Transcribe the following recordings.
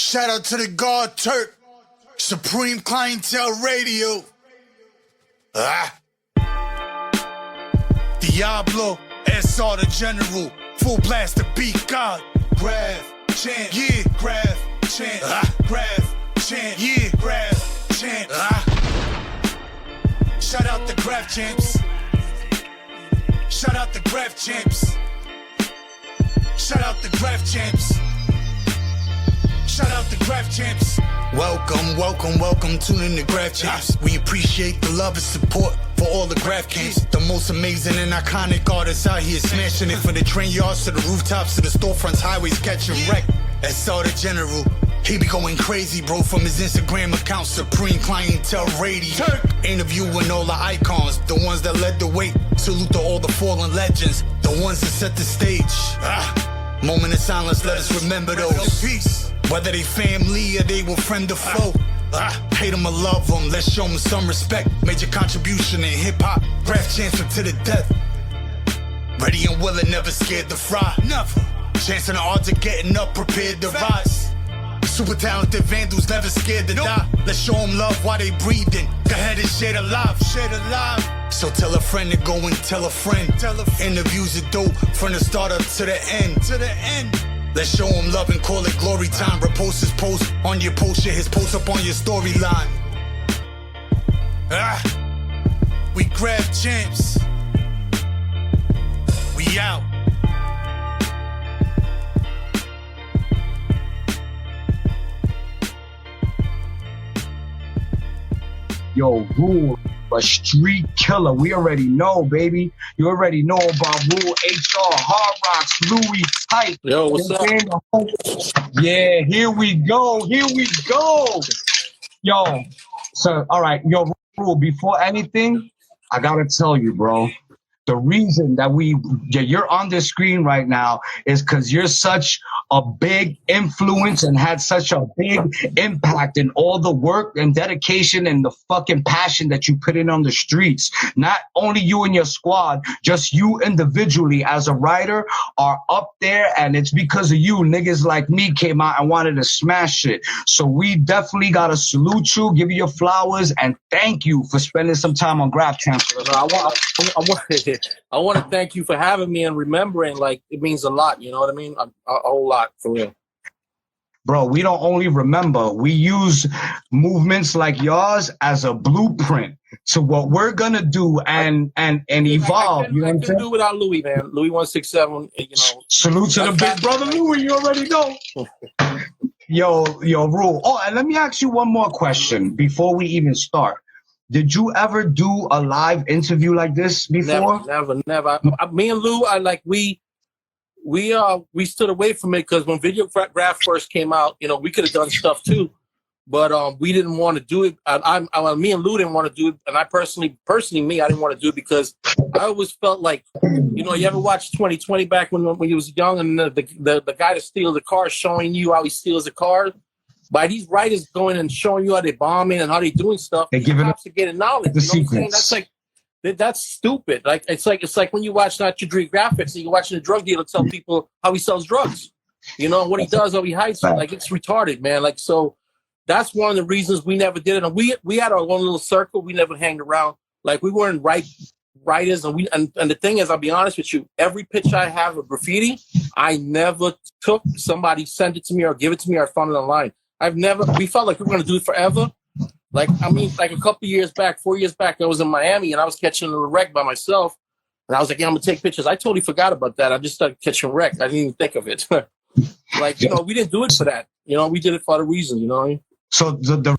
Shout out to the God Turk, Supreme Clientele Radio. Diablo, SR the General, full blast the beat God. Graff Champs, yeah, Graff Champs, Graff Champs, yeah, Graff Champs. Shout out the Graff Champs. Shout out the Graff Champs. Shout out the Graff Champs. Shout out the Graff Champs. Welcome, welcome, welcome. Tune in to Graff Champs. We appreciate the love and support for all the Graff Champs. The most amazing and iconic artists out here smashing it from the train yards to the rooftops to the storefronts, highways catching wreck. SR the General. He be going crazy, bro, from his Instagram account, Supreme Clientele Radio. Turk. Interviewing all the icons, the ones that led the way. Salute to all the fallen legends, the ones that set the stage. Moment of silence, let us remember those. Peace. Whether they family or they were friend or foe. Hate them or love them, let's show them some respect. Major contribution in hip-hop, Graff Champs to the death. Ready and willing, never scared to fry. Never. Chancing the odds of getting up, prepared to rise. Super talented vandals, never scared to die. Let's show them love while they breathing. Go ahead and share the life, share the life. So tell a friend to go and tell a friend. Interviews are dope from the start up to the end. To the end. Let's show him love and call it glory time. Repost his post on your post, share his post up on your storyline. We Graff Champs. We out. Yo, Ruel, a street killer. We already know, baby. You already know about Ruel HR, Hard Rocks, Louis, Hype. Yo, what's up? Yeah, here we go. Here we go. Yo, so, all right. Yo, Ruel, before anything, I got to tell you, bro. The reason that you're on this screen right now is because you're such a big influence and had such a big impact in all the work and dedication and the fucking passion that you put in on the streets. Not only you and your squad, just you individually as a writer are up there, and it's because of you. Niggas like me came out and wanted to smash it. So we definitely gotta salute you, give you your flowers, and thank you for spending some time on Graff Champs. I want to thank you for having me and remembering. Like, it means a lot. You know what I mean? A whole lot, for real. Bro, we don't only remember. We use movements like yours as a blueprint to what we're gonna do and evolve. You know what I'm saying? Do without Louis, man. Louis 167. You know. Salute to the big brother Louis. You already know. Yo, Ruel. Oh, and let me ask you one more question before we even start. Did you ever do a live interview like this before? Never. Me and Lou, we stood away from it because when Videograph first came out, you know, we could have done stuff too, but we didn't want to do it. Me and Lou didn't want to do it, and I personally, I didn't want to do it because I always felt like, you know, you ever watch 2020 back when you was young, and the guy that steals the car showing you how he steals the car. By these writers going and showing you how they bombing and how they doing stuff, they giving up to get knowledge. The you know what I'm saying? That's stupid. Like it's like when you watch Not Your Dream Graphics and you're watching a drug dealer tell people how he sells drugs. You know what he does, how he hides it. Like, it's retarded, man. Like, so that's one of the reasons we never did it. And we had our own little circle. We never hanged around. Like, we weren't writers, and the thing is, I'll be honest with you, every picture I have of graffiti, I never took. Somebody sent it to me or give it to me or I found it online. We felt like we were going to do it forever. Like, I mean, like a couple years back, 4 years back, I was in Miami and I was catching a wreck by myself. And I was like, yeah, I'm going to take pictures. I totally forgot about that. I just started catching wreck. I didn't even think of it. Like, you know, we didn't do it for that. You know, we did it for other reasons, you know what I mean? So the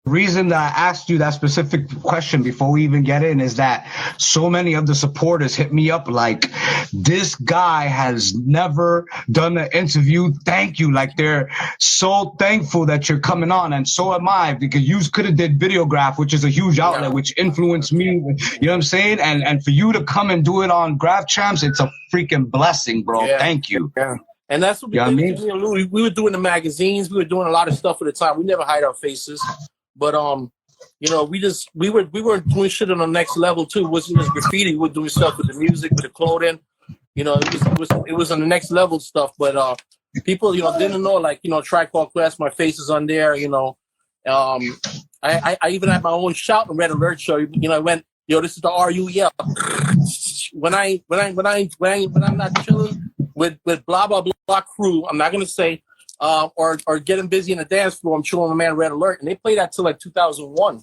reason that I asked you that specific question before we even get in is that so many of the supporters hit me up like, this guy has never done an interview. Thank you. Like, they're so thankful that you're coming on. And so am I, because you could have did Videograph, which is a huge outlet, which influenced me. You know what I'm saying? And for you to come and do it on Graff Champs, it's a freaking blessing, bro. Yeah. Thank you. Yeah. And that's what we did. You know, we were doing the magazines. We were doing a lot of stuff at the time. We never hide our faces. But you know, we were doing shit on the next level too. It wasn't just graffiti. We were doing stuff with the music, with the clothing. You know, it was on the next level stuff. But people, didn't know, like, Tricord Quest, my face is on there, I even had my own shout and Red Alert show. I went, this is the RUEL. When I'm not chilling with blah blah blah crew, I'm not gonna say, or getting busy in the dance floor, I'm chilling with my man Red Alert, and they played that till like 2001.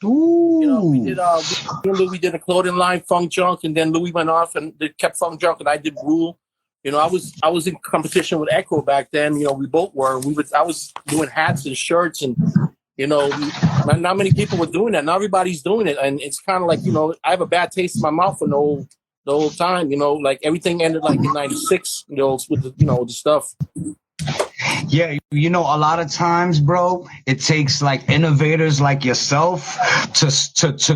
Ooh. We did we did a clothing line, Funk Junk, and then Louis went off and they kept Funk Junk, and I did Rule. I was in competition with Echo back then. We both were. I was doing hats and shirts, and not many people were doing that. Now everybody's doing it, and it's kind of like I have a bad taste in my mouth for the whole time. Like everything ended like in '96. With the stuff. Yeah, a lot of times, bro, it takes like innovators like yourself to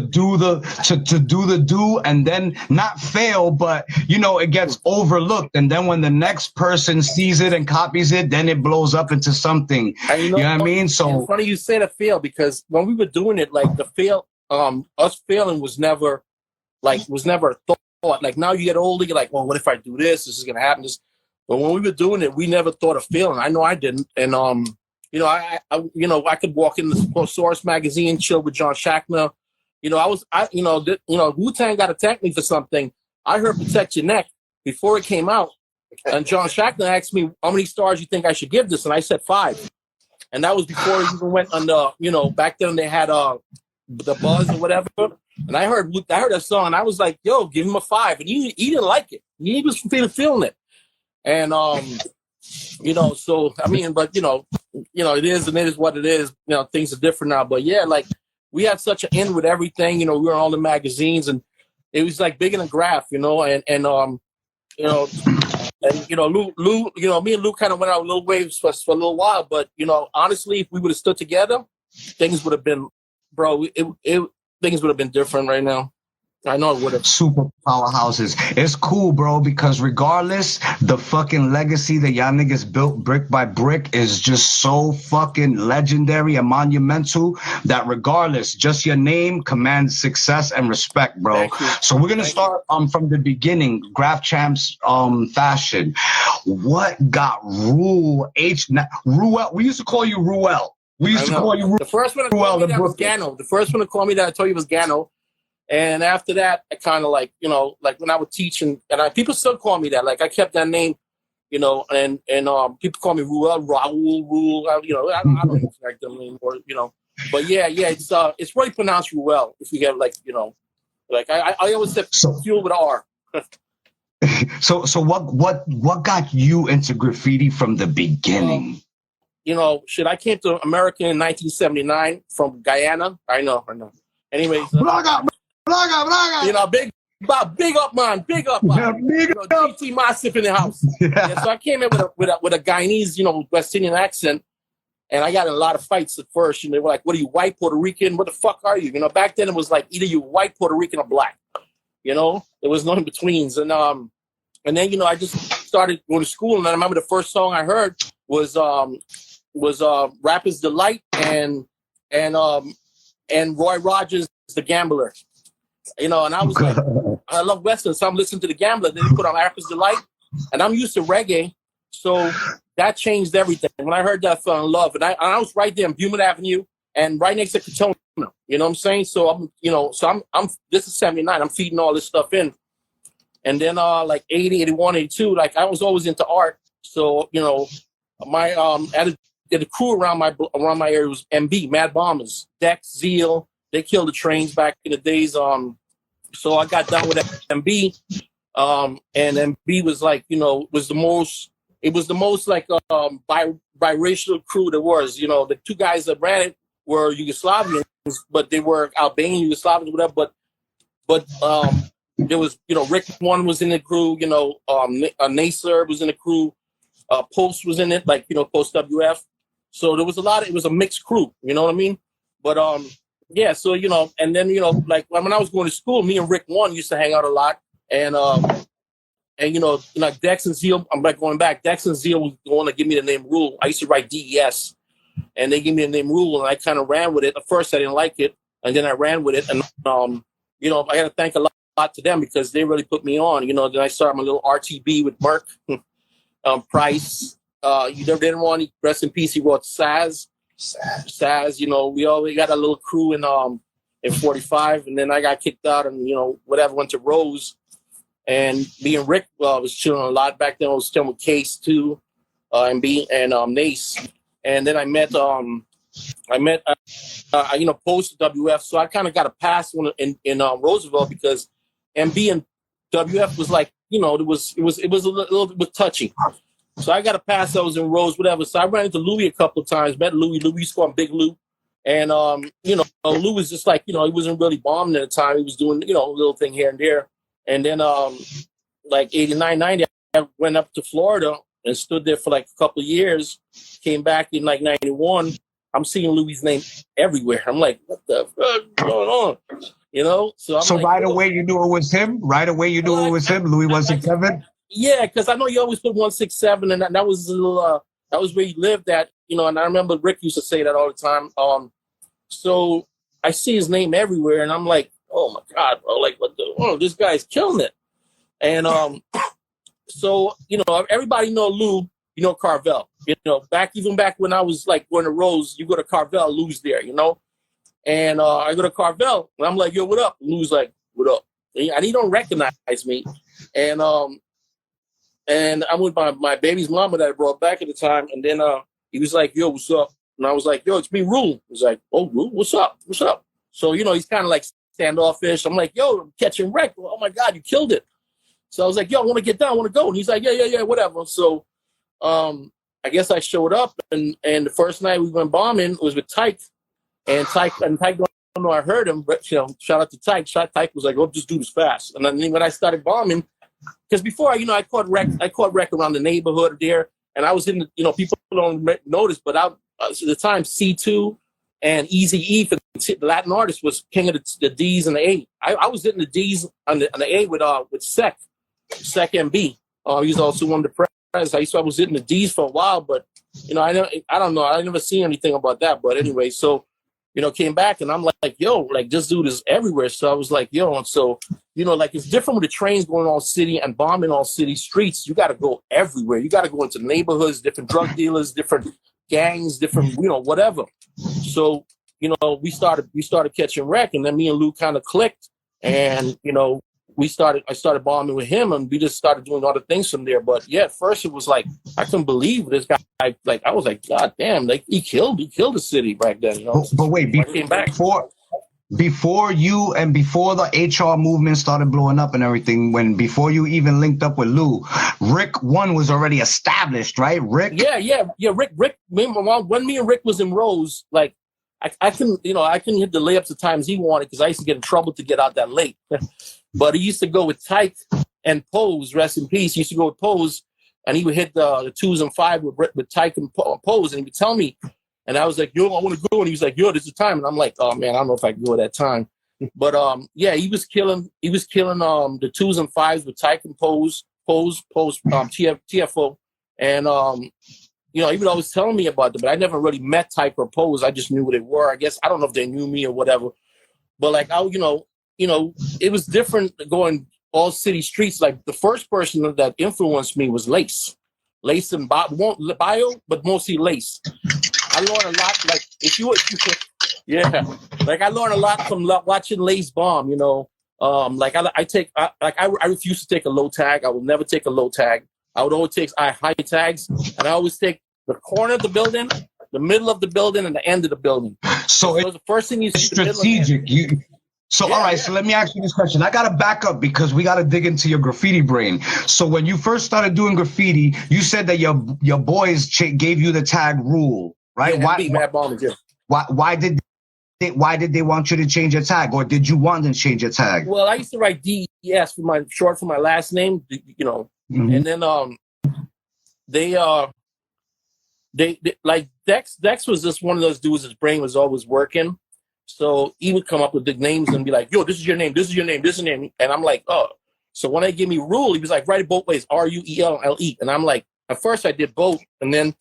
do the do and then not fail, but it gets overlooked, and then when the next person sees it and copies it, then it blows up into something. And you know what I mean? So it's funny you say to fail, because when we were doing it, like the fail, us failing was never a thought. Like now you get older, you're like, well, what if I do this? This is gonna happen. But when we were doing it, we never thought of failing. I know I didn't. And I could walk in the Source magazine, chill with John Shackner. Wu-Tang got to attack me for something. I heard "Protect Your Neck" before it came out, and John Shackner asked me how many stars you think I should give this, and I said 5. And that was before it even went on the, back then they had the Buzz or whatever. And I heard that song, and I was like, yo, give him a 5. And he didn't like it. He was feeling it. And so I mean, but it is what it is. Things are different now. But yeah, like we had such an in with everything. We were on all the magazines, and it was like bigger than Graff, and Lou, me and Lou kind of went our little waves for a little while. But honestly, if we would have stood together, things would have been, bro. Things would have been different right now. I know it would have. Super powerhouses. It's cool, bro, because regardless, the fucking legacy that y'all niggas built brick by brick is just so fucking legendary and monumental that regardless, just your name commands success and respect, bro. So we're gonna start from the beginning, Graff Champs fashion. What got Ruel Ruel? We used to call you Ruel. The first one that called me that was Gano. The first one that called me that I told you was Gano. And after that, I kind of like when I would teach and people still call me that. Like I kept that name, and people call me Ruel, Raul. I don't expect them anymore, But yeah, it's really pronounced Ruel. If you get I always say fuel with R. So what got you into graffiti from the beginning? I came to America in 1979 from Guyana. I know. Anyways. Big up, man. Big up. GT Massive in the house. Yeah, so I came in with a Guyanese, West Indian accent, and I got in a lot of fights at first. They were like, "What are you, white, Puerto Rican? What the fuck are you?" Back then it was like either you white, Puerto Rican, or black. There was no in betweens, and then I just started going to school, and I remember the first song I heard was Rapper's Delight and Roy Rogers' The Gambler. And I was like, I love Western, so I'm listening to The Gambler. Then they put on Rapper's Delight, and I'm used to reggae, so that changed everything. When I heard that, I fell in love, and I was right there on Beaumont Avenue and right next to Katona. You know what I'm saying? So I'm this is 79. I'm feeding all this stuff in, and then like 80, 81, 82, like I was always into art. So my the crew around my area was MB, Mad Bombers, Dex, Zeal. They killed the trains back in the days. So I got down with MB, and MB was like, was the most like biracial crew there was. The two guys that ran it were Yugoslavians, but they were Albanian Yugoslavians, whatever. But there was, Rick One was in the crew. Nacer was in the crew. Post was in it, like Post WF. So there was it was a mixed crew. You know what I mean? But yeah, so and then like when I was going to school, me and Rick One used to hang out a lot, and like Dex and Zeal, I'm like going back. Dex and Zeal was the one to give me the name Rule. I used to write DES, and they gave me the name Rule, and I kind of ran with it. At first, I didn't like it, and then I ran with it, and I got to thank a lot to them because they really put me on. Then I started my little RTB with Mark, Price. You never didn't want to rest in peace. He wrote Saz. You know, we always got a little crew in 45, and then I got kicked out, and you know, whatever, went to Rose, and me and Rick was chilling a lot back then. I was chilling with Case too, and Nace, and then I met you know, post WF, so I kind of got a pass in Roosevelt because MB and WF was like, you know, it was a little bit touchy. So I got a pass. I was in Rose, whatever. So I ran into Louis a couple of times. Met Louis. Louis used to call him Big Lou. And, you know, Lou was just like, you know, he wasn't really bombing at the time. He was doing, you know, a little thing here and there. And then, like 89, 90, I went up to Florida and stood there for like a couple of years. Came back in like 91. I'm seeing Louis' name everywhere. I'm like, what the fuck is going on? You know? So like, right away you knew it was him? Right away you knew it was him? Louis 167? Yeah, because I know you always put 167, and that was a little, that was where you lived at, you know, and I remember Rick used to say that all the time. So I see his name everywhere, and I'm like, oh my God, bro, like, what the, oh, this guy's killing it. And so, you know, everybody know Lou, you know, Carvel. You know, even back when I was like going to Rose, you go to Carvel, Lou's there, you know? And I go to Carvel, and I'm like, yo, what up? Lou's like, what up? And he don't recognize me. And I'm with my baby's mama that I brought back at the time. And then he was like, yo, what's up? And I was like, yo, it's me, Ruel. He's like, oh, Ruel, what's up? What's up? So, you know, he's kind of like standoffish. I'm like, yo, I'm catching wreck. Oh, my God, you killed it. So I was like, yo, I want to get down. I want to go. And he's like, yeah, whatever. So I guess I showed up. And the first night we went bombing was with Tyke. And Tyke don't know I heard him. But, you know, shout out to Tyke. Tyke was like, oh, just do this fast. And then when I started bombing, because before, you know, I caught wreck around the neighborhood there, and I was in the, you know, people don't notice, but at the time, C2 and Easy E for the Latin artist was king of the D's and the A. I was hitting the D's on the A with Sec MB. He was also one of the press. I was hitting the D's for a while, but, you know, I don't know. I never seen anything about that. But anyway, so, you know, came back, and I'm like, yo, like, this dude is everywhere. So I was like, yo, and so, you know, like, it's different with the trains going all city and bombing all city streets. You got to go everywhere. You got to go into neighborhoods, different drug dealers, different gangs, different, you know, whatever. So, you know, we started catching wreck, and then me and Lou kind of clicked, and, you know, I started bombing with him, and we just started doing other things from there. But yeah, at first it was like, I couldn't believe this guy. Like, I was like, God damn, like, he killed the city back then, you know. But wait, before you and before the HR movement started blowing up and everything, before you even linked up with Lou, Rick 1 was already established, right? Rick? Yeah. Rick. When me and Rick was in Rose, like, I couldn't hit the layups at times he wanted because I used to get in trouble to get out that late. But he used to go with Tyke and Pose, rest in peace. He used to go with Pose, and he would hit the 2s and 5 with Tyke and Pose, and he would tell me, and I was like, yo, I want to go, and he was like, yo, this is the time, and I'm like, oh man, I don't know if I can go at that time. But yeah, he was killing the 2s and 5s with Tyke and Pose, TFO, and you know, he would always tell me about them, but I never really met Tyke or Pose. I just knew who they were. I guess I don't know if they knew me or whatever, but like, you know, it was different going all city streets. Like, the first person that influenced me was Lace and Bio, but mostly Lace. I learned a lot. Like, yeah, like I learned a lot from watching Lace bomb. You know, like I refuse to take a low tag. I will never take a low tag. I would always take high tags, and I always take the corner of the building, the middle of the building, and the end of the building. So it's the first thing you see, strategic. All right, so let me ask you this question. I got to back up because we got to dig into your graffiti brain. So when you first started doing graffiti, you said that your boys gave you the tag Ruel, right? Yeah, why did they want you to change your tag, or did you want them to change your tag? Well, I used to write DES short for my last name, you know, and then they like Dex was just one of those dudes. His brain was always working. So he would come up with big names and be like, yo, this is your name, this is your name, this is your name. And I'm like, oh. So when they give me Ruel, he was like, write it both ways, RUELLE. And I'm like, at first I did both. And then,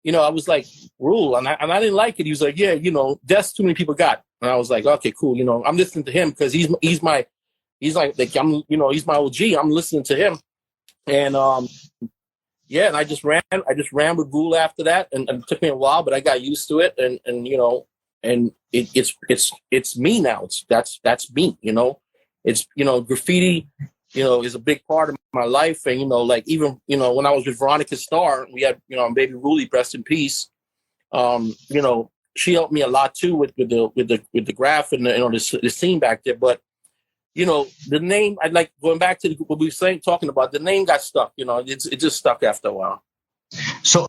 you know, I was like, Ruel. And I didn't like it. He was like, yeah, you know, that's too many people got. And I was like, okay, cool. You know, I'm listening to him because he's like I'm, you know, he's my OG. I'm listening to him. And yeah, and I just ran with Rule after that, and it took me a while, but I got used to it, and you know, and it's me now. That's me, you know. It's, you know, graffiti, you know, is a big part of my life, and you know, like even, you know, when I was with Veronica Starr, we had, you know, baby Ruli, rest in peace. You know, she helped me a lot too with the graph and the, you know, the scene back there, but. You know, the name, I'd like going back to what we were saying, talking about, the name got stuck, you know, it just stuck after a while. So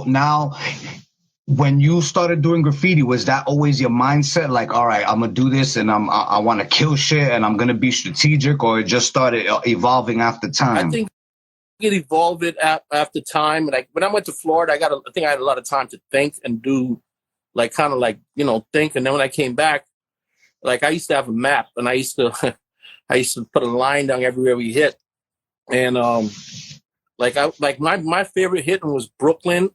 now when you started doing graffiti, was that always your mindset? Like, all right, I'm going to do this and I want to kill shit and I'm going to be strategic, or it just started evolving after time? I think it evolved after time. Like when I went to Florida, I think I had a lot of time to think and do like, kind of like, you know, think. And then when I came back, like I used to have a map, and I used to put a line down everywhere we hit, and my favorite hit was Brooklyn,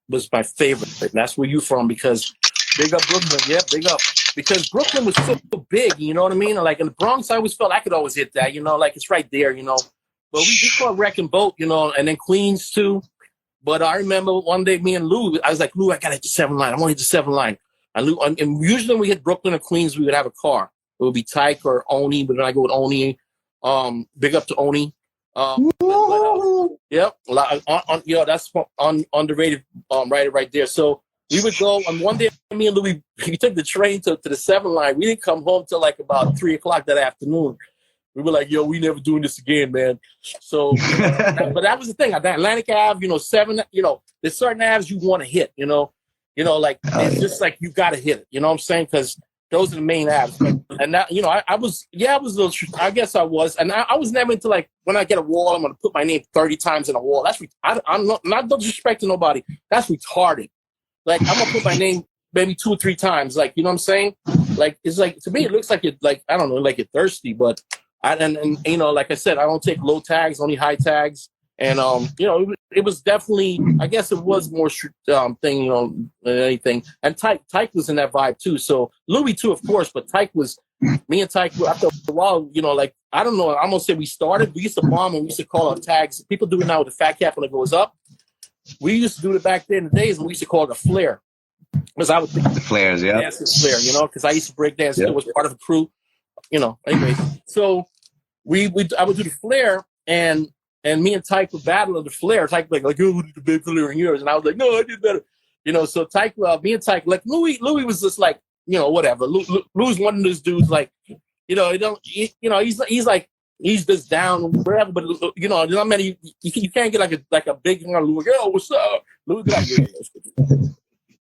was my favorite. And that's where you from, because big up Brooklyn, yeah, big up, because Brooklyn was so big, you know what I mean? And like in the Bronx, I always felt I could always hit that, you know, like it's right there, you know. But we caught Wrecking Boat, you know, and then Queens too. But I remember one day, me and Lou, I was like, Lou, I gotta hit the 7 line. I want to hit the 7 line. And usually when we hit Brooklyn or Queens, we would have a car. It would be Tyke or Oni, but then I go with Oni. Big up to Oni. Yep. You know, that's underrated writer right there. So we would go, and one day, me and Louis, we took the train to the 7 line. We didn't come home till like about 3 o'clock that afternoon. We were like, yo, we never doing this again, man. So, but that was the thing. Atlantic Ave, you know, 7, you know, there's certain Aves you want to hit, you know. You know, like, it's just like, you got to hit it. You know what I'm saying? Because those are the main apps. And that, you know, I was a little, I guess I was. And I was never into like, when I get a wall, I'm going to put my name 30 times in a wall. I'm not disrespecting nobody. That's retarded. Like, I'm going to put my name maybe 2 or 3 times. Like, you know what I'm saying? Like, it's like, to me, it looks like it, like, I don't know, like you're thirsty. But, and you know, like I said, I don't take low tags, only high tags. And, you know, it was definitely, I guess it was more thing, you know, than anything. And Tyke was in that vibe too. So Louis too, of course, but Tyke was, me and Tyke, after a while, you know, like, I don't know, I'm going to say we used to bomb and we used to call our tags. People do it now with the fat cap when it goes up. We used to do it back then in the days, and we used to call it a flare. Because I would think the flares, yeah. Yes, it's flare, you know, because I used to break dance. It was part of a crew, you know, anyway. So I would do the flare, and me and Tyke would battle of the flare. Tyke like, oh, who did the big flare in yours? And I was like, no, I did better. You know, so Tyke, me and Tyke, like Louis was just like, you know, whatever. Louis one of those dudes, like, you know, he's just down, whatever. But you know, there's not many. You can't get like a big Louis. Yo, what's up? Louis be like, yeah.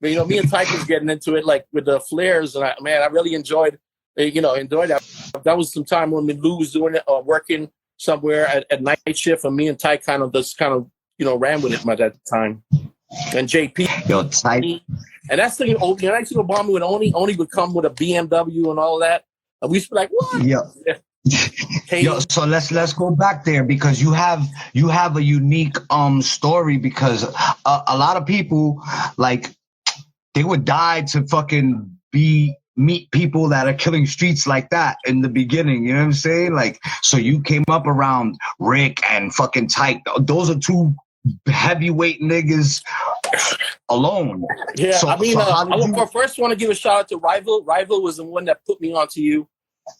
But you know, me and Tyke was getting into it like with the flares, and I really enjoyed that. That was some time when Lou was doing it, working somewhere at night shift, and me and Ty kind of you know, ran with it by that time. And JP, yo, Tyke, and that's the old. I used to go bombing with Oni. Oni would come with a BMW and all that, and we used to be like, what? Yeah. Yo, so let's go back there, because you have a unique story, because a lot of people, like, they would die to fucking meet people that are killing streets like that in the beginning, you know what I'm saying? Like, so you came up around Rick and fucking Tyke. Those are 2 heavyweight niggas alone. Yeah, so, I mean, I first want to give a shout out to Rival. Rival was the one that put me onto you,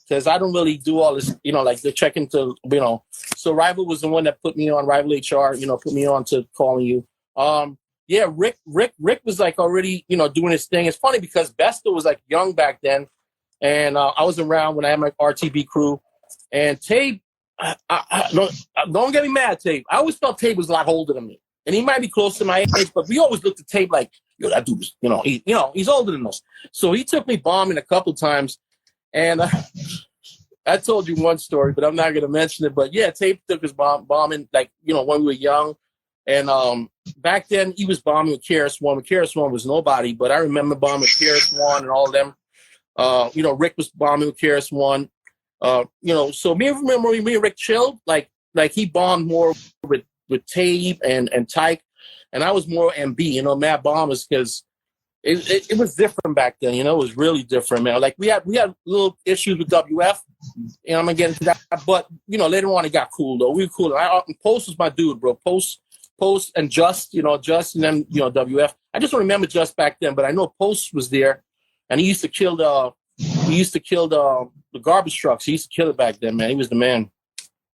because I don't really do all this, you know, like the check into, you know. So Rival was the one that put me on, Rival HR, you know, put me on to calling you. Yeah, Rick was like already, you know, doing his thing. It's funny because Besta was like young back then, and I was around when I had my RTB crew. And Tape, don't get me mad, Tape. I always felt Tape was a lot older than me, and he might be close to my age, but we always looked at Tape like, yo, that dude, you know, he's older than us. So he took me bombing a couple times, and I told you one story, but I'm not going to mention it. But yeah, Tape took us bombing, like, you know, when we were young. And back then, he was bombing with KRS-One. KRS-One was nobody, but I remember bombing with KRS-One and all of them. You know, Rick was bombing with KRS-One. You know, so me and Rick chilled. Like he bombed more with Tape and Tyke, and I was more MB. You know, Mad Bombers, because it was different back then. You know, it was really different, man. Like we had little issues with WF. You know, I'm gonna get into that, but you know, later on it got cool though. We were cool. Post was my dude, bro. Post Post and Just, Just, and then WF. I just don't remember Just back then, but I know Post was there, and he used to kill the garbage trucks. He used to kill it back then, man. He was the man.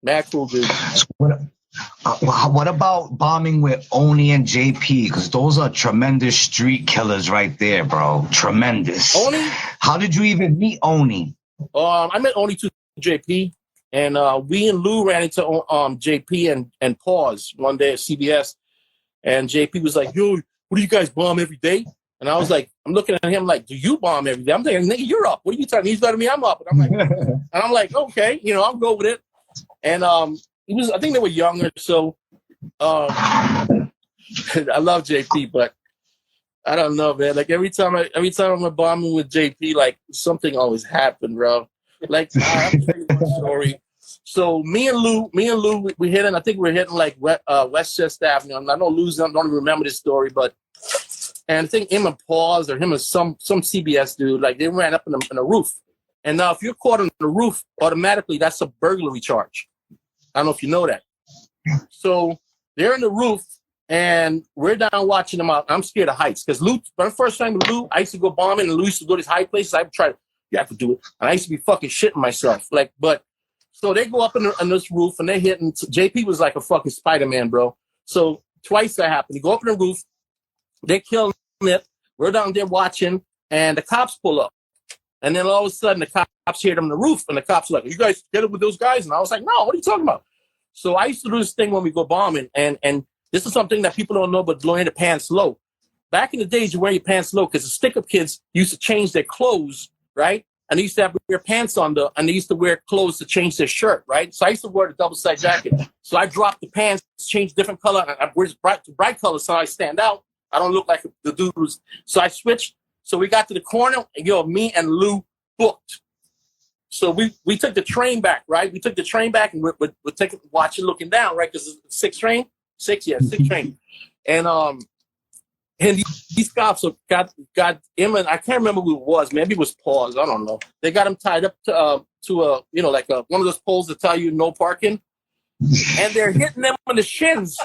Mad cool dude. What about bombing with Oni and JP? Because those are tremendous street killers right there, bro. Tremendous. Oni? How did you even meet Oni? I met Oni to JP, and we and Lou ran into JP and Pause one day at CBS, and JP was like, "Yo, what do you guys bomb every day?" And I was like, I'm looking at him like, "Do you bomb every day?" I'm thinking, "Nigga, you're up. What are you talking?" He's letting me, I'm up, and I'm like, okay, I'll go with it. And I think they were younger, so I love JP, but I don't know, man. Like every time I'm bombing with JP, like something always happened, bro. Like I'll tell you one story. So me and Lou, we hitting. I think we're hitting like Westchester Avenue. I know Lou's don't even remember this story, but and I think him and Paws or him and some CBS dude, like they ran up in a roof. And now if you're caught on the roof, automatically that's a burglary charge. I don't know if you know that. So they're in the roof, and we're down watching them out. I'm scared of heights because Lou, my first time with Lou, I used to go bombing, and Lou used to go to these high places. I would try to, you have to do it. And I used to be fucking shitting myself. So they go up on this roof, and they're hitting. JP was like a fucking Spider-Man, bro. So twice that happened. They go up on the roof, they kill it. We're down there watching, and the cops pull up. And then all of a sudden, the cops hear them on the roof, and the cops are like, "You guys get it with those guys?" And I was like, "No, what are you talking about?" So I used to do this thing when we go bombing, and this is something that people don't know, but wearing the pants low. Back in the days, you wear your pants low because the stick-up kids used to change their clothes, right? And they used to have wear pants on and they used to wear clothes to change their shirt, right? So I used to wear the double-side jacket. So I dropped the pants, changed different color, and I wear bright colors so I stand out. I don't look like the dude who's. So I switched. So we got to the corner, and me and Lou booked. So we took the train back, right? We took the train back, and we're watching, looking down, right? Because it's six train. And these cops got him, and I can't remember who it was. Maybe it was Paws. I don't know. They got him tied up to a one of those poles that tell you no parking, and they're hitting them on the shins.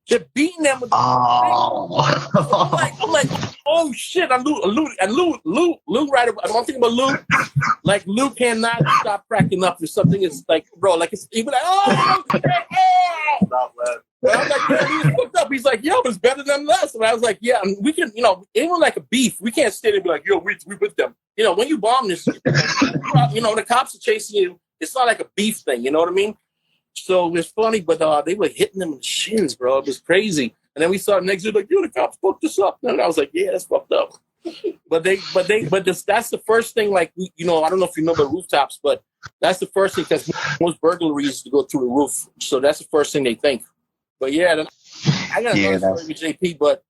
They're beating them with the I'm like, oh shit! And Lou, right? I'm thinking about Lou. Like Lou cannot stop cracking up if something is like, bro, like he be like, oh, shit, oh. And I'm like, yeah, he's hooked up. He's like, yo, it's better than us. And I was like, yeah, and we can, even like a beef, we can't stand and be like, yo, we with them. When you bomb this, the cops are chasing you. It's not like a beef thing. You know what I mean? So it's funny, but they were hitting them in the shins, bro. It was crazy. And then we saw next year, like, yo, the cops booked us up. And I was like, yeah, that's fucked up. But that's the first thing. Like, I don't know if you know about rooftops, but that's the first thing because most burglaries go through the roof. So that's the first thing they think. But yeah, then I got another story with JP. But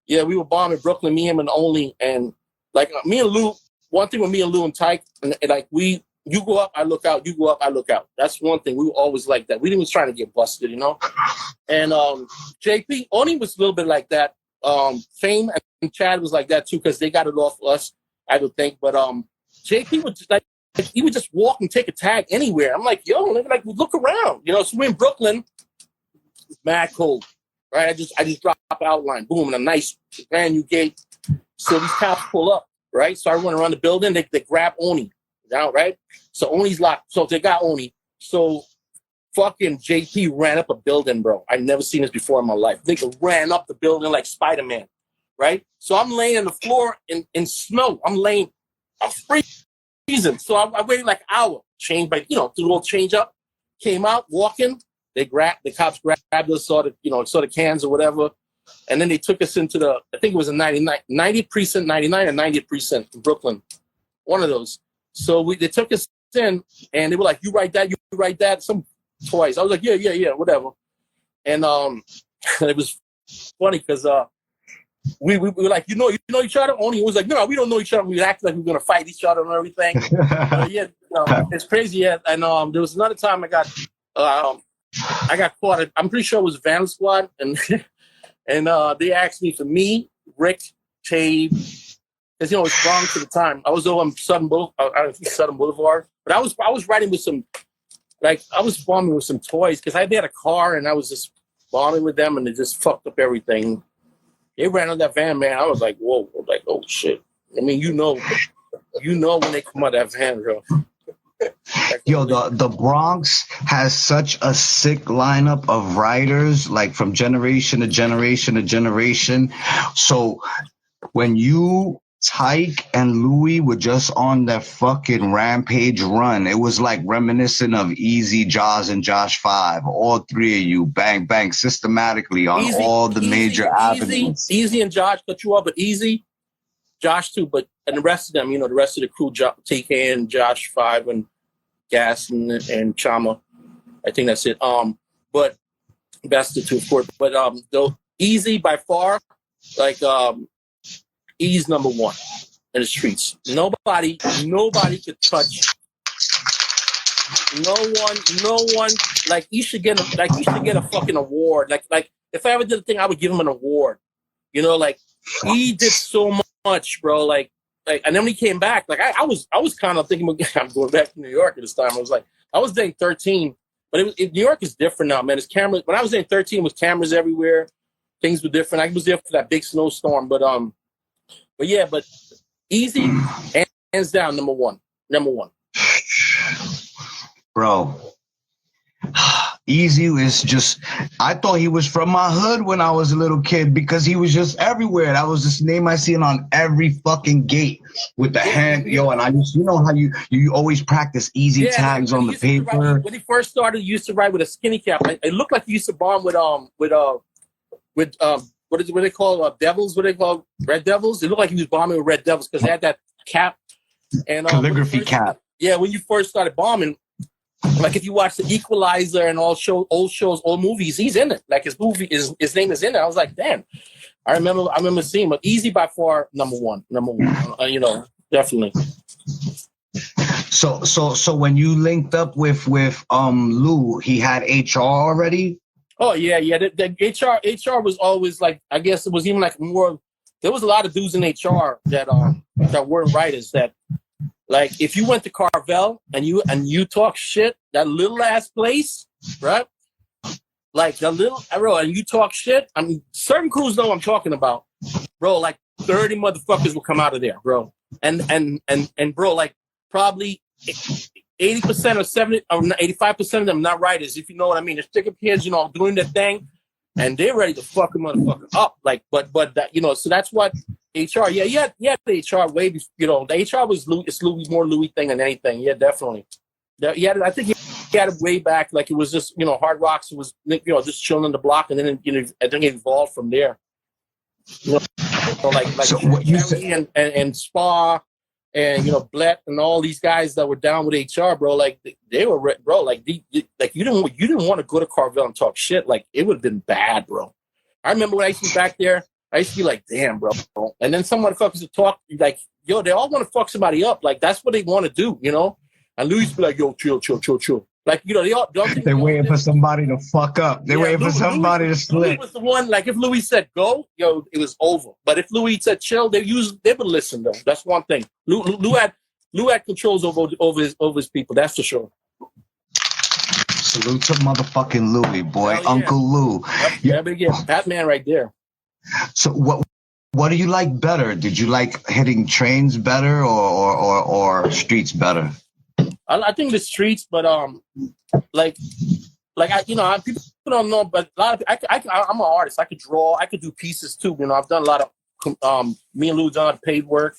yeah, we were bombing Brooklyn, me, him, and Only, and like me and Lou. One thing with me and Lou and Tyke, and like you go up, I look out. You go up, I look out. That's one thing. We were always like that. We didn't was trying to get busted, And JP, Oni was a little bit like that. Fame and Chad was like that too because they got it off us, I would think. But JP would just, like he would just walk and take a tag anywhere. I'm like, yo, like look around, So we're in Brooklyn, it's mad cold, right? I just drop outline, boom, and a nice brand new gate. So these cops pull up, right? So I run around the building. They grab Oni. Down, right? So Oni's locked. So they got Oni. So fucking JP ran up a building, bro. I've never seen this before in my life. They ran up the building like Spider-Man, right? So I'm laying on the floor in snow. I'm freezing. So I waited like an hour. Changed by, the little change up. Came out, walking. The cops grabbed us, saw the cans or whatever. And then they took us into I think it was a 90 precinct, 99 or 90th precinct in Brooklyn. One of those. So they took us in, and they were like, "You write that, some toys." I was like, "Yeah, whatever." And it was funny because we were like, "You know each other?" Only was like, "No, we don't know each other." We acted like we were gonna fight each other and everything. It's crazy. Yeah, and there was another time I got caught. I'm pretty sure it was Van Squad, and they asked me for me, Rick, Tabe. Because it's wrong to the time. I was over on Southern Boulevard, but I was riding with some, like I was bombing with some toys because I had a car and I was just bombing with them, and they just fucked up everything. They ran on that van, man. I was like, whoa, like, oh shit. I mean, you know when they come out of that van, bro. Yo, the Bronx has such a sick lineup of riders, like from generation to generation to generation. So when you, Tyke and Louis were just on that fucking rampage run, it was like reminiscent of Easy, Jaws, and Josh 5. All three of you, bang, bang, systematically on all the major avenues. Easy and Josh cut you off, but Easy, Josh too, and the rest of them, the rest of the crew, TK and Josh 5 and Gas and Chama. I think that's it. But that's the two, of course. But though Easy by far, like E's number one in the streets. Nobody could touch. No one. Like you should get a fucking award. Like if I ever did a thing, I would give him an award. Like he did so much, bro. Like, and then when he came back, like I was kind of thinking, I'm going back to New York at this time. I was dating 13, but New York is different now, man. It's cameras. When I was dating 13, it was cameras everywhere. Things were different. I was there for that big snowstorm, but yeah, but Easy, hands down, number one. Bro, Easy is just, I thought he was from my hood when I was a little kid because he was just everywhere. That was this name I seen on every fucking gate with the hand, yo. And I used, how you always practice Easy tags on the paper. When he first started, he used to ride with a skinny cap. It looked like he used to bomb with what they call devils? What they call red devils? It looked like he was bombing with red devils because they had that cap and calligraphy cap. Yeah, when you first started bombing, like if you watch The Equalizer and old movies, he's in it. Like his name is in it. I was like, damn. I remember seeing him. But Easy by far number one. Definitely. So when you linked up with Lou, he had HR already. Oh yeah. The HR was always like, I guess it was even like more. There was a lot of dudes in HR that weren't writers. That like if you went to Carvel and you talk shit, that little ass place, right? Like the little bro, and you talk shit. I mean, certain crews know what I'm talking about, bro. Like 30 motherfuckers will come out of there, bro. And bro, like probably 80% or 70 or 85% of them not writers, if you know what I mean. They're sticking kids, doing their thing, and they're ready to fuck a motherfucker up. Like, but that, so that's what HR. Yeah, the HR way before, the HR was more Louis thing than anything. Yeah, definitely. Yeah, I think he had it way back. Like it was just, Hard Rocks. It was, just chilling in the block, and then I think it evolved from there. Like so what you said, and Spa. And Blett and all these guys that were down with HR, bro, like they were, bro, like like you didn't want to go to Carvel and talk shit. Like it would have been bad, bro. I remember when I used to be back there, I used to be like, damn, bro. And then some motherfuckers would talk like, yo, they all want to fuck somebody up. Like that's what they want to do, And Louis would be like, yo, chill. Like, they all don't. They're waiting for somebody to fuck up. They're waiting for somebody to slip. Louis was the one. Like if Louis said go, it was over. But if Louis said chill, they would listen though. That's one thing. Lou had controls over his people. That's for sure. Salute to motherfucking Louis, boy, yeah. Uncle Lou. Yeah, Batman right there. So what do you like better? Did you like hitting trains better or streets better? I think the streets, but people don't know, but a lot of I'm an artist. I could draw. I could do pieces too. I've done a lot of me and Lou done a lot of paid work,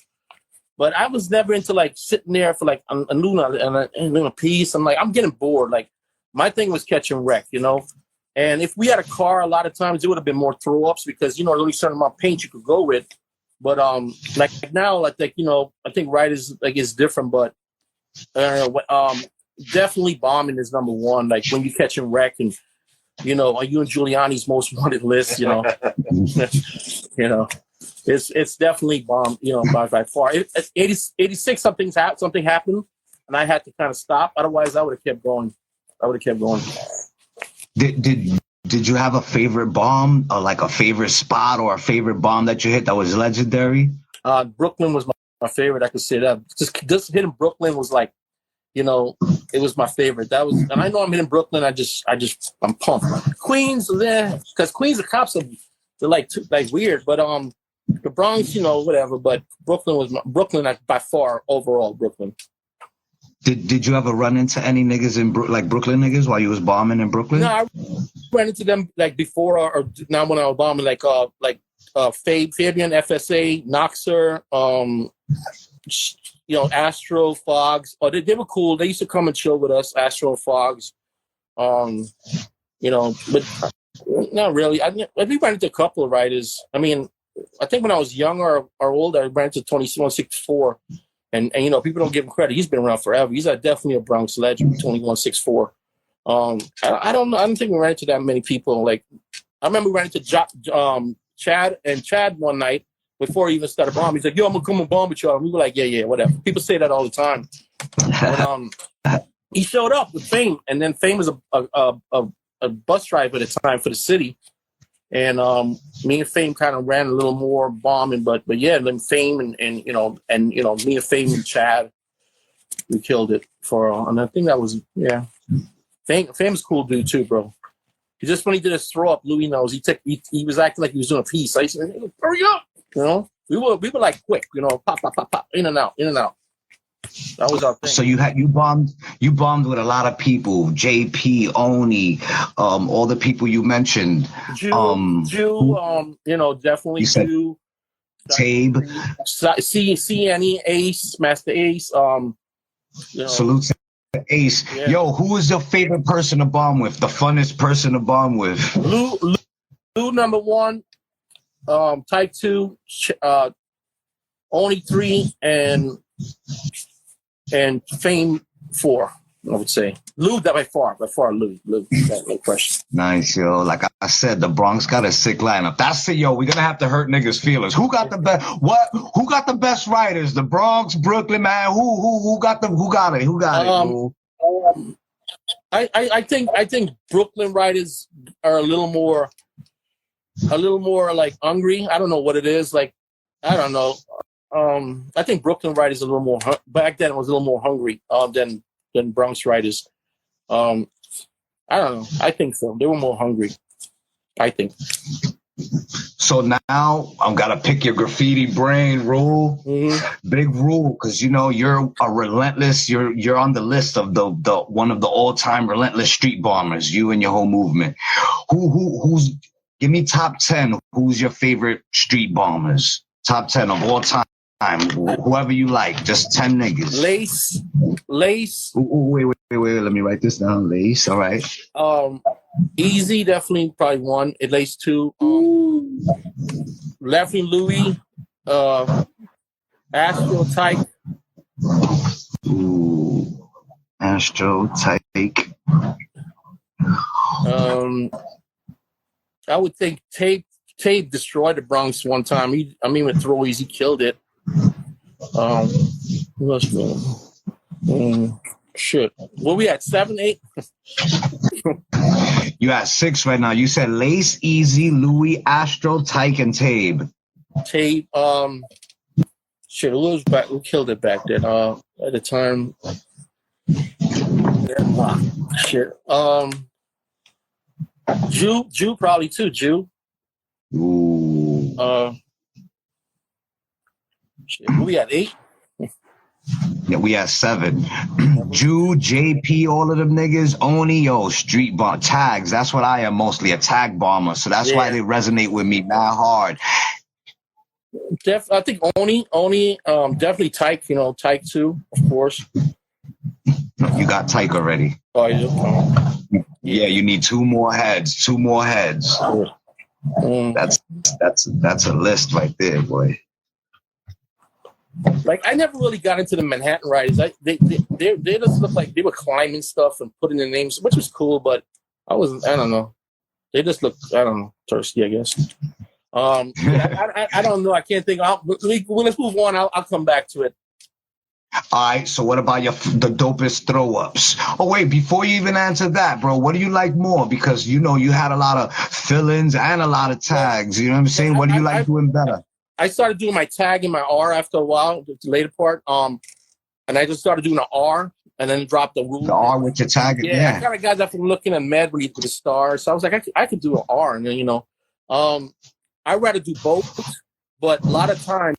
but I was never into like sitting there for like a Luna and a piece. I'm like, I'm getting bored. Like my thing was catch and wreck, And if we had a car, a lot of times it would have been more throw ups because there's only a certain amount of paint you could go with. But like now, I think I think writers like is different, but. Definitely bombing is number one. Like when you catch and wreck, and are you and Giuliani's most wanted list? It's definitely bomb. By far. 86 something happened, and I had to kind of stop. Otherwise, I would have kept going. Did you have a favorite bomb or like a favorite spot or a favorite bomb that you hit that was legendary? Brooklyn was my favorite. I could say that. Just hitting Brooklyn was like, you know, it was my favorite. That was, and I know I'm in Brooklyn. I'm pumped. Queens, because Queens, the cops are they're like weird, but the Bronx, you know, whatever. But Brooklyn by far overall Brooklyn. Did you ever run into any niggas in Brooklyn niggas while you was bombing in Brooklyn? No, I ran into them like before or now when I was bombing, like Fabian, FSA, Noxer, you know, Astro, Fogs. Oh, they were cool. They used to come and chill with us, Astro and Fogs. You know, but not really. We ran into a couple of writers. I mean, I think when I was younger or older, I ran into 2164. And you know, people don't give him credit. He's been around forever. He's definitely a Bronx legend, 2164. I don't know. I don't think we ran into that many people. Like, I remember we ran into Chad one night before he even started bombing. He's like, "Yo, I'm gonna come and bomb with y'all." And we were like, "Yeah, whatever." People say that all the time. But, he showed up with Fame, and then Fame was a bus driver at the time for the city. And me and Fame kind of ran a little more bombing, but yeah, then Fame and you know me and Fame and Chad, we killed it and I think that was Fame's cool dude too, bro. He just when he did his throw up, Louis knows he was acting like he was doing a piece. I said, "Hey, hurry up!" You know, we were like quick, you know, pop, in and out. That was our thing. So you bombed with a lot of people, JP, Oni, all the people you mentioned. Jew, you know, definitely Jew. Tabe. CNE, Ace, Master Ace. You know. Salute to Ace. Yeah. Yo, who is your favorite person to bomb with? The funnest person to bomb with? Lou number 1, Type 2, Only 3, and Fame 4, I would say. Lou, that by far Lou, no question. Nice, yo. Like I said, the Bronx got a sick lineup. That's it, yo. We're gonna have to hurt niggas' feelings. Who got the best? Who got the best writers? The Bronx, Brooklyn, man. Who got them? Who got it? I think Brooklyn writers are a little more like hungry. I don't know what it is. Like, I don't know. I think Brooklyn writers are a little more back then. Was a little more hungry than Bronx writers. I don't know. I think so. They were more hungry. I think. So now I'm gotta pick your graffiti brain, Ruel. Mm-hmm. Big Ruel, because you know you're a relentless. You're on the list of the one of the all-time relentless street bombers. You and your whole movement. Who's give me top 10. Who's your favorite street bombers? Top 10 of all time. Whoever you like, just 10 niggas. Lace. Wait. Let me write this down. Lace. All right. Easy, definitely, probably 1. At Lace 2. Definitely Louis. Astro Tyke. Ooh. Astro Tyke. I would think Tape destroyed the Bronx one time. With Throw Easy, killed it. Who else? Shit. What we at? 7, 8? You at 6 right now. You said Lace, Easy, Louis, Astro, Tyke, and Tabe. Shit. Who killed it back then? At the time. Shit. Jew probably too. Jew. Ooh. Shit. We at 8. Yeah, we at 7. Jew, JP, all of them niggas, Oni, yo, street bomb tags. That's what I am, mostly a tag bomber. So that's why they resonate with me mad hard. I think Oni, definitely Tyke. You know, Tyke too, of course. You got Tyke already. Oh, yeah, you need 2 more heads. 2 more heads. That's a list right there, boy. Like, I never really got into the Manhattan writers. They just looked like they were climbing stuff and putting their names, which was cool, but I don't know. They just looked, I don't know, thirsty, I guess. I don't know. I can't think. Let's move on. I'll come back to it. All right, so what about the dopest throw-ups? Oh, wait, before you even answer that, bro, what do you like more? Because, you know, you had a lot of fill-ins and a lot of tags. You know what I'm saying? What do you like doing better? I started doing my tag and my R after a while, the later part. And I just started doing an R. and then drop the rule. The R with your tag. Yeah, I kind of got that from looking at Med when he did the stars. So I was like, I could do an R, and then I'd rather do both. But a lot of times,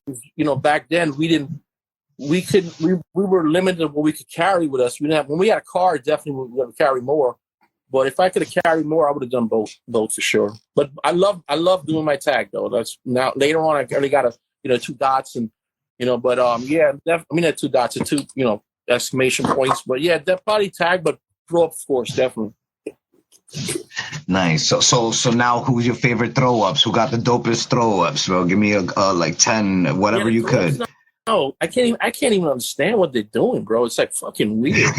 back then we were limited to what we could carry with us. We didn't have, when we had a car, definitely we would carry more. But if I could have carried more, I would have done both for sure. But I love doing my tag though. That's now later on I only got 2 dots and but that 2 dots are 2 exclamation points. But yeah, that probably tag, but throw up, of course, definitely. Nice. So now, who's your favorite throw ups? Who got the dopest throw ups, bro? Give me a like 10, whatever you could. No, I can't even understand what they're doing, bro. It's like fucking weird.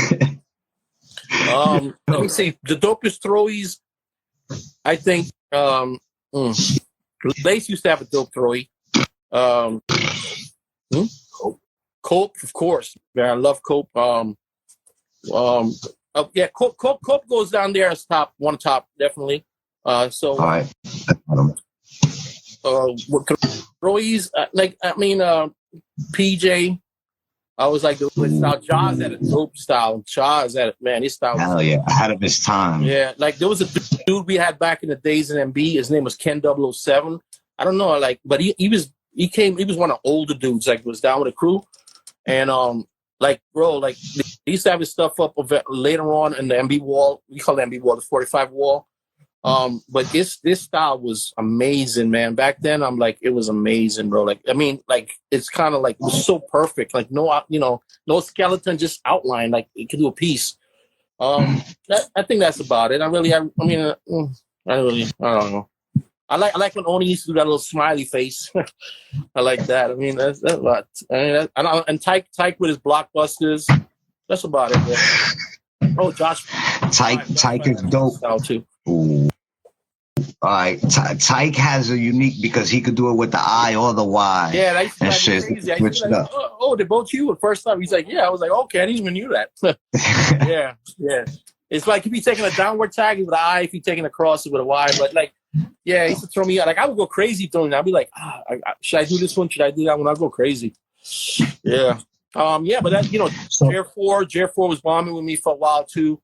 Let me see. The dopest throwies, I think. Lace used to have a dope throwy. Cope, of course. Man, I love Cope. Cope goes down there as top, definitely. So, all right. What throwies? PJ. I was like, style. Jaws had a dope style. Jaws had it, man. His style. Hell yeah, ahead of his time. Yeah, like there was a dude we had back in the days in MB. His name was Ken 007. I don't know, but he was one of the older dudes. Like was down with the crew, and they used to have his stuff up later on in the MB wall. We call it MB wall, the 45 wall. But this style was amazing, man. Back then, I'm like, it was amazing, bro. It's kind of like, it was so perfect. Like, no skeleton, just outline. Like, it could do a piece. I think that's about it. I don't know. I like when Oni used to do that little smiley face. I like that. I mean, that's what. And Tyke with his blockbusters. That's about it. Man. Oh, Josh. Tyke is dope. Style too. Ooh. All right, Tyke has a unique because he could do it with the I or the Y. Yeah, that used to shit. Crazy. I used to be like, they're both you the first time. He's like, yeah. I was like, okay, I didn't even knew that. yeah. It's like if you're taking a downward tag with an I, if you're taking a cross with a Y. But like, yeah, he used to throw me out. Like I would go crazy throwing it. I'd be like, should I do this one? Should I do that one? I'd go crazy. Yeah. But that Jer4 was bombing with me for a while too.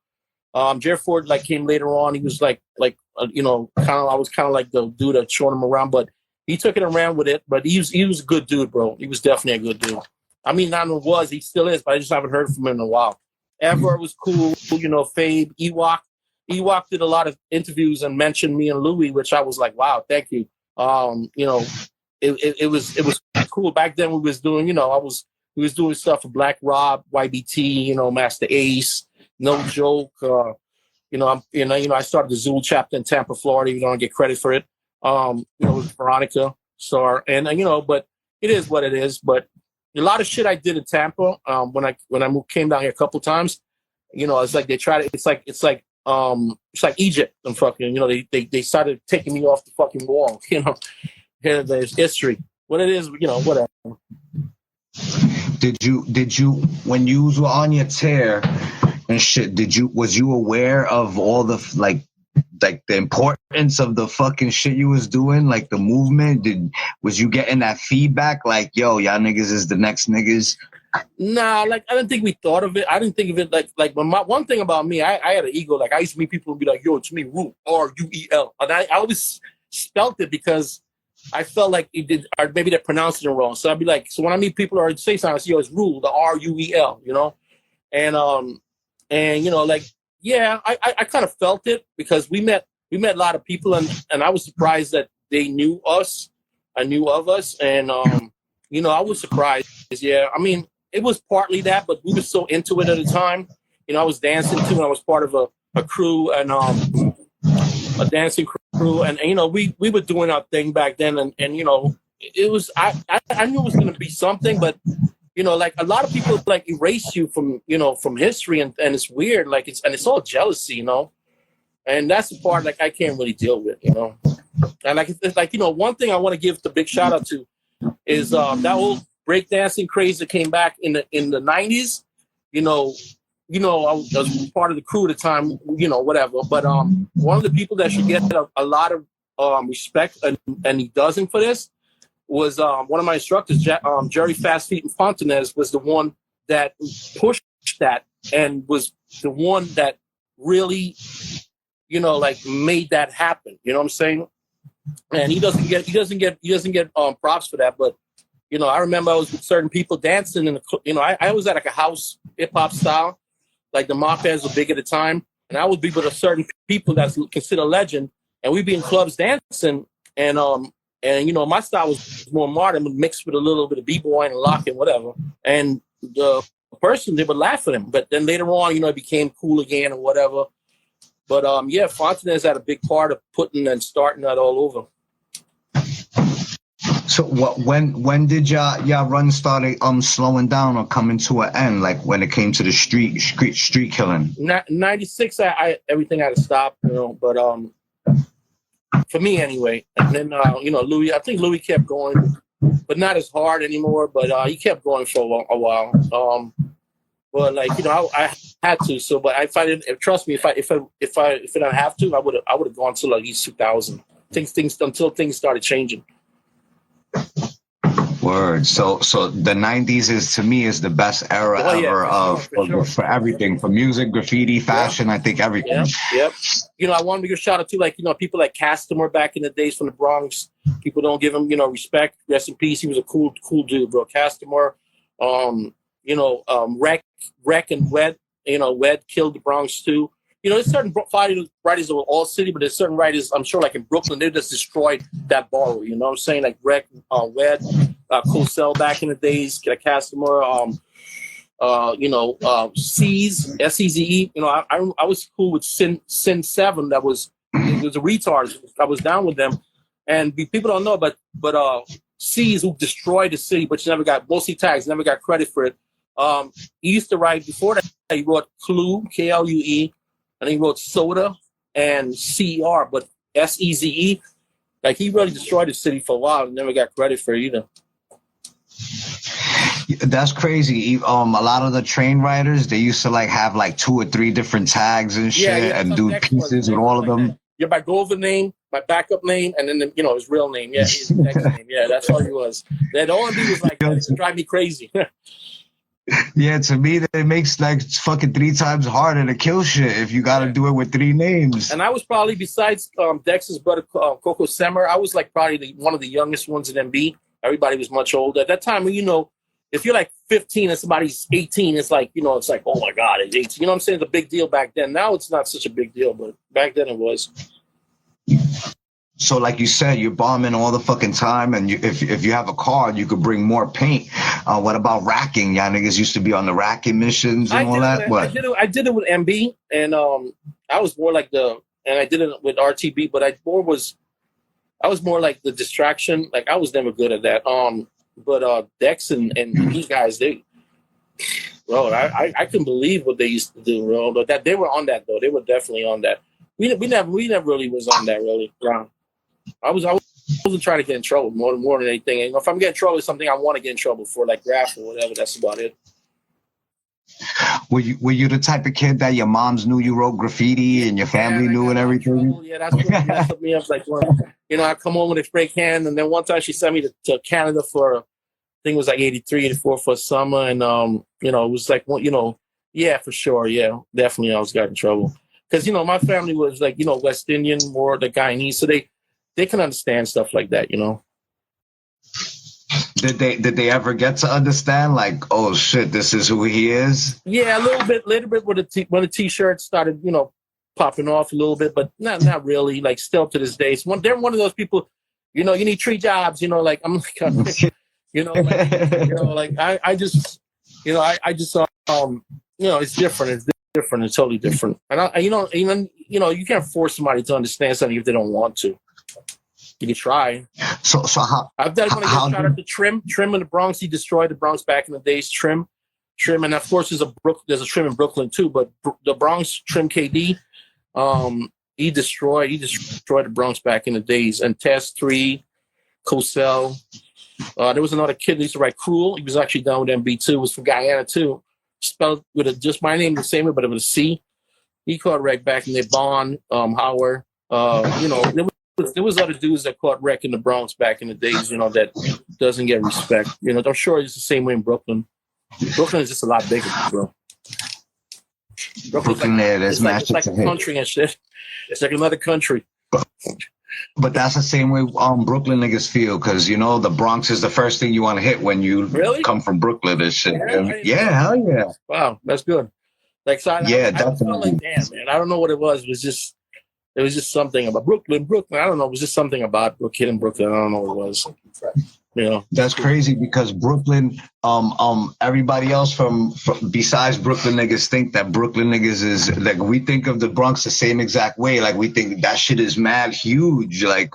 Jer4 like came later on. He was like I was kind of like the dude that showed him around, but he took it around with it. But he was a good dude, bro. He was definitely a good dude. I mean, he still is, but I just haven't heard from him in a while. Ever was cool, Fabe, Ewok did a lot of interviews and mentioned me and Louis, which I was like, wow, thank you. It was cool. Back then we was doing, we was doing stuff for Black Rob, YBT, Master Ace, No Joke. I started the Zool chapter in Tampa, Florida. You don't get credit for it. With Veronica Star, and but it is what it is. But a lot of shit I did in Tampa when I came down here a couple times. It's like they try to. It's like Egypt and fucking. They started taking me off the fucking wall. Here there's history. What it is, whatever. Did you when you were on your tear and shit? Was you aware of all the like the importance of the fucking shit you was doing, like the movement? Was you getting that feedback like, yo, y'all niggas is the next niggas? Nah, like I didn't think we thought of it. I didn't think of it like one thing about me, I had an ego. Like I used to meet people and be like, yo, it's me, Ruel, R-U-E-L. And I always spelt it because I felt like it did, or maybe they're pronouncing it wrong. So I'd be like, so when I meet people or say something, I say, yo, it's Ruel, the R-U-E-L, yeah, I kind of felt it because we met a lot of people and I was surprised that they knew us. I knew of us, and I was surprised. Yeah, I mean, it was partly that, but we were so into it at the time. I was dancing too, and I was part of a crew and a dancing crew, and we were doing our thing back then, and it was I knew it was going to be something, but like a lot of people like erase you from history, and it's weird, like it's all jealousy, and that's the part like I can't really deal with, and it's like one thing I want to give the big shout out to is that old breakdancing craze that came back in the 90s. I was part of the crew at the time, whatever. But one of the people that should get a lot of respect, and he doesn't for this, was one of my instructors, Jerry Fast Feet and Fontanez, was the one that pushed that and was the one that really, like made that happen. You know what I'm saying? And he doesn't get props for that. But I remember I was with certain people dancing in the, I was at like a house hip hop style, like the mopeds were big at the time, and I would be with a certain people that's considered legend, and we'd be in clubs dancing, and my style was more modern, mixed with a little bit of b-boy and lock and whatever, and the person, they would laugh at him, but then later on, it became cool again or whatever. But Fontenay's had a big part of putting and starting that all over. So when did y'all run started slowing down or coming to an end? Like when it came to the street killing? 96, I everything had to stop, but for me anyway. And then Louis, I think Louis kept going, but not as hard anymore. But he kept going for a while. But like I had to. So, but if I didn't, trust me, if I didn't have to, I would have gone till at least 2000. Until things started changing. Word. So the 90s is the best era ever for everything, for music, graffiti, fashion. I think everything. Yep. I wanted to give a shout out to people like Customer back in the days from the Bronx. People don't give him respect. Rest in peace. He was a cool dude, bro. Customer. Wreck and Wed. Wed killed the Bronx too. There's certain writers of all city, but there's certain writers, I'm sure, like in Brooklyn, they just destroyed that borough. You know what I'm saying? Like Wreck, Wed, Cosell back in the days, Customer, C's, S-E-Z-E. I was cool with Sin 7. It was a retard. I was down with them. And people don't know, but C's, who destroyed the city, but mostly tags, never got credit for it. He used to write, before that, he wrote Clue, K-L-U-E, and he wrote Soda and C-E-R, but S-E-Z-E. Like, he really destroyed the city for a while and never got credit for it either. That's crazy. A lot of the train writers, they used to have 2 or 3 different tags and shit and do pieces with all of them. Yeah, my Grover name, my backup name, and then his real name. Yeah, his next name. Yeah, that's all he was. That R&B was that drive me crazy. Yeah, to me, that makes fucking 3 times harder to kill shit if you got to do it with 3 names. And I was probably, besides Dex's brother, Coco Semer, I was probably one of the youngest ones in MB. Everybody was much older. At that time, if you're 15 and somebody's 18, it's it's like, oh my God, it's 18. You know what I'm saying? It's a big deal back then. Now it's not such a big deal, but back then it was. So like you said, you're bombing all the fucking time, and if you have a car, you could bring more paint. What about racking? Y'all niggas used to be on the racking missions and all that? What? I did it with MB, and I was more and I did it with RTB, but I was more like the distraction. Like, I was never good at that. But Dex and these guys, I couldn't believe what they used to do, bro. But that they were on that though. They were definitely on that. We never really was on that really. Yeah. I wasn't trying to get in trouble more than anything. And if I'm getting in trouble, it's something I want to get in trouble for, like Graff or whatever. That's about it. Were you the type of kid that your moms knew you wrote graffiti and your family knew and everything? Yeah, that's what messed me up. Like, I come home with a spray can, and then one time she sent me to Canada for, I think it was 83, 84 for summer, and it was yeah, for sure, yeah, definitely I got in trouble because my family was West Indian, more the Guyanese, so they can understand stuff like that, Did they ever get to understand oh shit, this is who he is? Yeah, a little bit when the t-shirts started, popping off a little bit, but not really. Like, still to this day, they're one of those people. You need 3 jobs. I'm like, I just it's different. It's different. It's totally different. And you can't force somebody to understand something if they don't want to. You can try. So how? I've done when I get shot at the Trim in the Bronx. He destroyed the Bronx back in the days. Trim, and of course there's a Trim in Brooklyn too. But the Bronx Trim KD, he destroyed the Bronx back in the days. And Test 3, Cosell. There was another kid who used to write Cruel. He was actually down with MB too. Was from Guyana too. Spelled with just my name the same way, but it was a C. He caught wreck back in the Bond, Howard. There was other dudes that caught wreck in the Bronx back in the days, that doesn't get respect. I'm sure it's the same way in Brooklyn. Brooklyn is just a lot bigger, bro. Brooklyn, there's it's like a country and shit. It's like another country. But that's the same way Brooklyn niggas feel, because you know the Bronx is the first thing you want to hit when you come from Brooklyn and shit. Yeah, hell yeah. Wow, that's good. Like, so I felt like, damn, man, I don't know what it was. It was just something about Brooklyn. I don't know. It was just something about Brooklyn. I don't know what it was. You know, that's crazy, because Brooklyn, everybody else from besides Brooklyn niggas think that Brooklyn niggas is like, we think of the Bronx the same exact way. Like, we think that shit is mad huge. Like,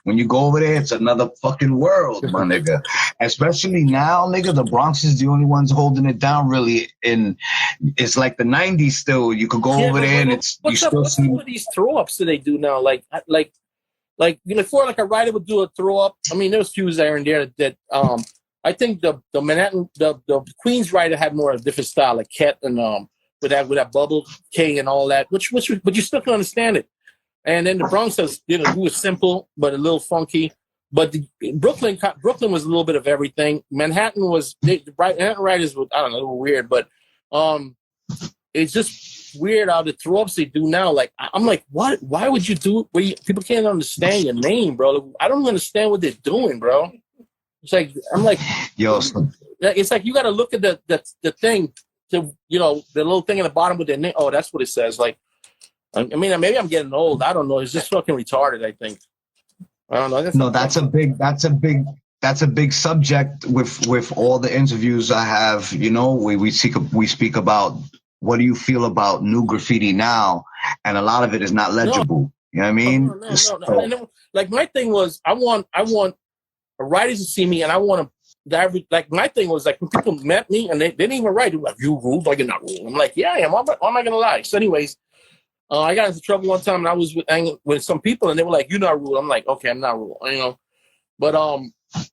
when you go over there, it's another fucking world, my nigga. Especially now, nigga, the Bronx is the only ones holding it down, really. It's like the 90s still. You could go over there and you still see. What these throw ups do they do now? Like, you know, before, like, a writer would do a throw up. I mean, there was few there and there that I think the Manhattan, the Queens writer had more of a different style, like Ket and with that bubble K and all that, but you still can understand it. And then the Bronx has, you know, it was simple but a little funky. But Brooklyn was a little bit of everything. Manhattan was Manhattan writers were, I don't know, a little weird, but it's just weird how the throw-ups they do now. Like, I'm like, what? Why would you do it? People can't understand your name, bro. I don't understand what they're doing, bro. It's like, I'm like, it's like you got to look at the thing, to, you know, the little thing at the bottom with their name. Oh, that's what it says. Like, I mean, maybe I'm getting old. I don't know. It's just fucking retarded, I think. I don't know. That's a big subject with all the interviews I have. You know, we speak about what do you feel about new graffiti now, and a lot of it is not legible. You know what I mean? No. Like, my thing was, I want writers to see me, and I want to. Like, my thing was, like, when people met me and they didn't even write, they were like, "You ruled, like you're not ruling." I'm like, "Yeah, I am. Why am I gonna lie?" So, anyways. I got into trouble one time, and I was with some people, and they were like, "You're not rule." I'm like, "Okay, I'm not rule," you know. But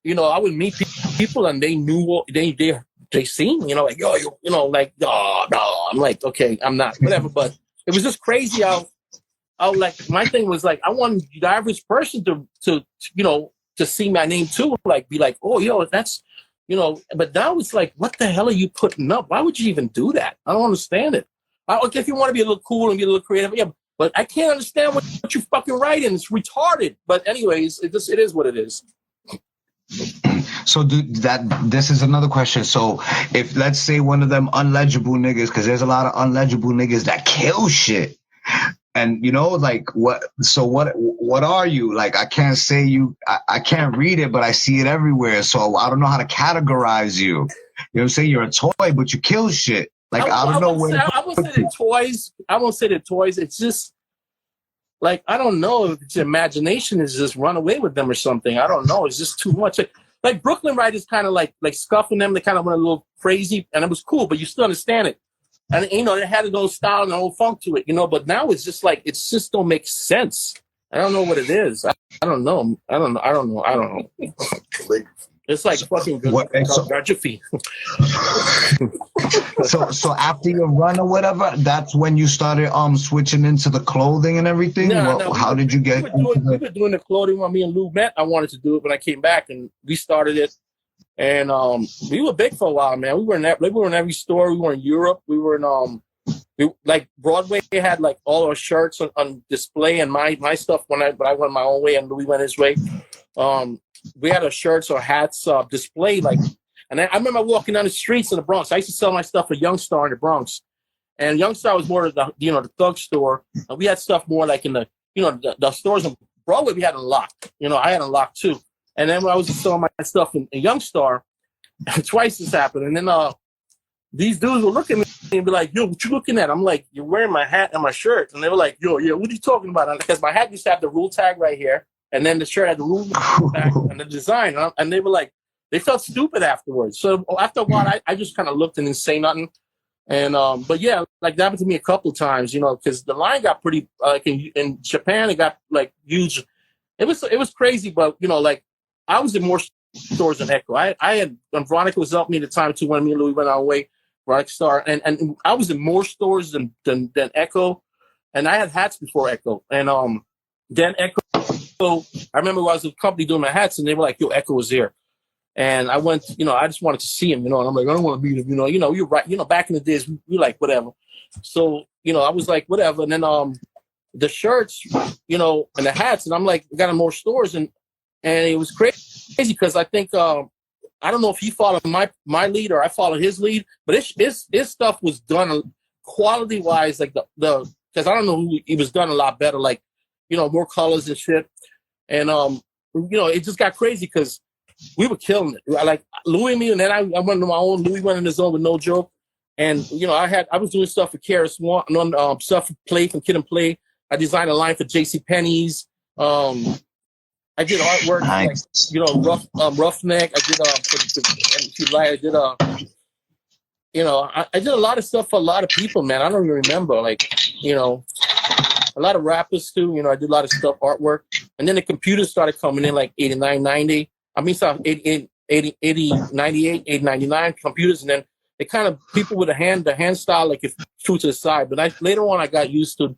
you know, I would meet people, and they knew they seen me, you know, like, "Yo, you know, like, no." I'm like, "Okay, I'm not, whatever." But it was just crazy how like, my thing was, like, I want the average person to you know, to see my name too, like, be like, "Oh, yo, that's," you know. But now it's like, what the hell are you putting up? Why would you even do that? I don't understand it. Okay, if you want to be a little cool and be a little creative, yeah, but I can't understand what you fucking writing. It's retarded. But anyways, it is what it is. So this is another question. So if, let's say, one of them unlegible niggas, because there's a lot of unlegible niggas that kill shit, and you know, like, what are you? Like, I can't say you, I can't read it, but I see it everywhere. So I don't know how to categorize you. You know what I'm saying? You're a toy, but you kill shit. Like, I don't know where. I won't say the toys. I won't say the toys. It's just, like, I don't know if it's imagination is just run away with them or something. I don't know. It's just too much. Like Brooklyn writers kind of like scuffing them. They kind of went a little crazy, and it was cool, but you still understand it. And, you know, they had a little style and a little funk to it, you know. But now it's just like, it's just don't make sense. I don't know what it is. I don't know. I don't know. It's like fucking Garjafy. So after your run or whatever, that's when you started switching into the clothing and everything? How did you get we were doing the clothing when me and Lou met. I wanted to do it when I came back, and we started it. And we were big for a while, man. We were in every store. We were in Europe. We were in like Broadway had like all our shirts on display, and my stuff when I went my own way and Louis went his way. We had our shirts or hats displayed, like, and I remember walking down the streets in the Bronx. I used to sell my stuff at Young Star in the Bronx, and Young Star was more the, you know, the thug store. And we had stuff more like in the, you know, the stores in Broadway. We had unlocked. You know, I had unlocked too. And then when I was selling my stuff in Young Star, twice this happened. And then these dudes would look at me and be like, "Yo, what you looking at?" I'm like, "You're wearing my hat and my shirt." And they were like, "Yo, yeah, what are you talking about?" Because my hat used to have the rule tag right here. And then the shirt had the rule tag and the design. And they were like, they felt stupid afterwards. So after a while, I just kind of looked and didn't say nothing. And, but yeah, like that happened to me a couple of times, you know, because the line got pretty, like in Japan, it got like huge. It was crazy, but, you know, like I was in more stores than Echo. I had, when Veronica was helping me at the time too, when me and Louis went our way, Veronica Star, and I was in more stores than Echo. And I had hats before Echo. And then Echo, I remember I was with a company doing my hats, and they were like, "Yo, Echo was here." And I went, I just wanted to see him, and I'm like, I don't want to meet him, you're right. Back in the days, we like, whatever. So, I was like, whatever. And then the shirts, and the hats, and I'm like, we got in more stores, and it was crazy because I think, I don't know if he followed my lead or I followed his lead, but his stuff was done quality wise, like the because I don't know who, it was done a lot better, like, more colors and shit. And, it just got crazy because we were killing it. Like Louis and me, and then I went to my own. Louis went in his own with No Joke. And, I was doing stuff for Karis One, stuff for Play from Kid and Play. I designed a line for J.C. Penney's. I did artwork, nice. like, Roughneck. I did, I did, I did a lot of stuff for a lot of people, man. I don't even remember, like, a lot of rappers too. I did a lot of stuff, artwork. And then the computers started coming in like 89, 90. I mean, 80, 98, 80, 99 computers. And then they kind of, people with the hand style, like, if true to the side. But later on, I got used to,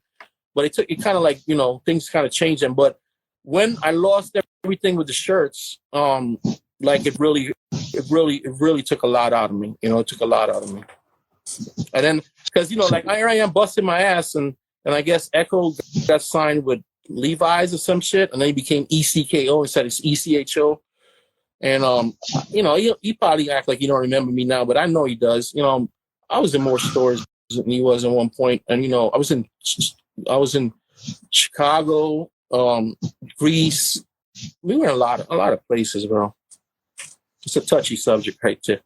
but it kind of like, things kind of changed. But when I lost everything with the shirts, like it really took a lot out of me. It took a lot out of me. And then, because, like, here I am busting my ass, and I guess Echo got signed with Levi's or some shit, and then he became ECKO instead of ECHO. And, he probably act like he don't remember me now, but I know he does. I was in more stores than he was at one point. And, I was in Chicago, Greece. We were in a lot of places, bro. It's a touchy subject right there.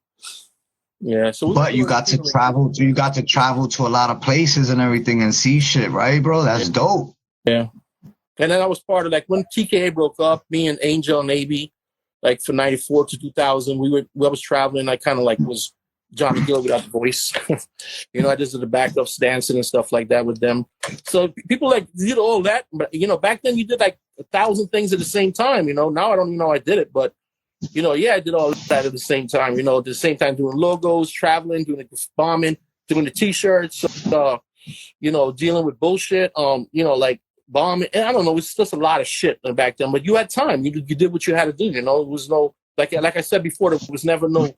Yeah. So, but you got to travel. You got to travel to a lot of places and everything and see shit, right, bro? That's dope. Yeah. And then I was part of, like, when TKA broke up, me and Angel Navy, like, from 94 to 2000, I was traveling. I kind of like was Johnny Gill without the voice. I just did the backups, dancing and stuff like that with them. So people like did all that, but back then you did like 1,000 things at the same time. Now I don't even know I did it, but I did all that at the same time. At the same time doing logos, traveling, doing the bombing, doing the t-shirts, dealing with bullshit. Like bombing. And I don't know, it's just a lot of shit back then. But you had time. You did what you had to do. It was no like I said before, there was never no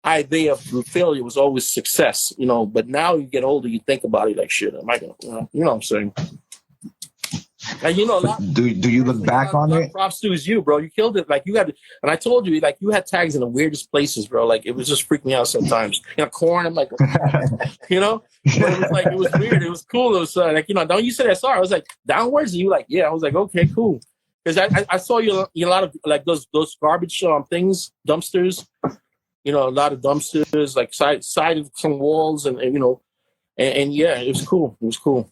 idea of failure. It was always success. But now you get older, you think about it like, shit, am I gonna, what I'm saying? And do you look back on it? Props to is you, bro. You killed it. Like, you had, and I told you, like, you had tags in the weirdest places, bro. Like, it was just freaking me out sometimes. Corn. I'm like, but it was weird. It was cool. It was like, don't you say SR? I was like, downwards, and you like, yeah. I was like, okay, cool. Because I saw you a lot of like those garbage things, dumpsters. A lot of dumpsters, like side of some walls, and yeah, it was cool. It was cool.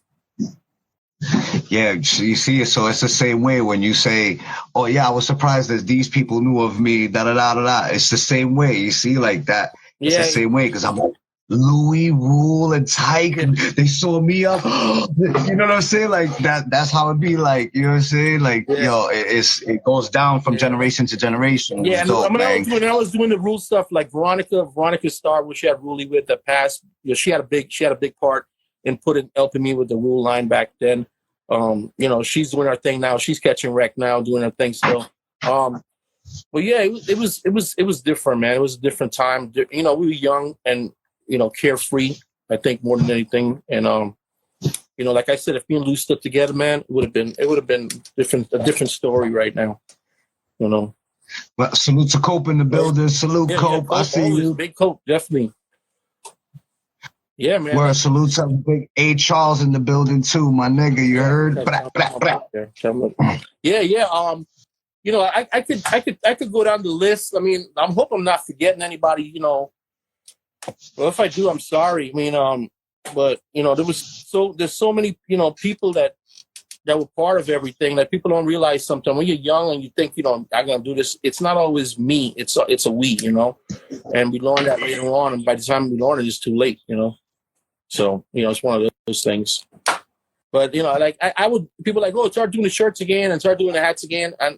Yeah, so you see, so it's the same way when you say, "Oh yeah, I was surprised that these people knew of me." Da da da da da. It's the same way. You see, like that. It's the same way because I'm like Louis, Ruel, and Tyke, and they saw me up. You know what I'm saying? Like that. That's how it be. Like, you know what I'm saying? Like, it goes down from generation to generation. Yeah, when I was doing the Ruel stuff, like Veronica Star, which she had Ruel with the past. She had a big part in helping me with the Ruel line back then. She's doing her thing now. She's catching wreck now, doing her thing still. But yeah, it was different, man. It was a different time. We were young and carefree, I think, more than anything. And like I said, if me and Lou stood together, man, it would have been a different story right now. Well, salute to Cope in the building. Salute, Cope. I see you. Big Cope, definitely. Yeah, man. Word, salute to big A. Charles in the building too, my nigga. You heard? Yeah. I could go down the list. I mean, I'm hoping I'm not forgetting anybody. Well, if I do, I'm sorry. I mean, but there's so many people that were part of everything that people don't realize sometimes when you're young and you think I'm gonna do this. It's not always me. It's a we. And we learn that later on. And by the time we learn it, it's too late. So, it's one of those things. But, like I would, people like, oh, start doing the shirts again and start doing the hats again. And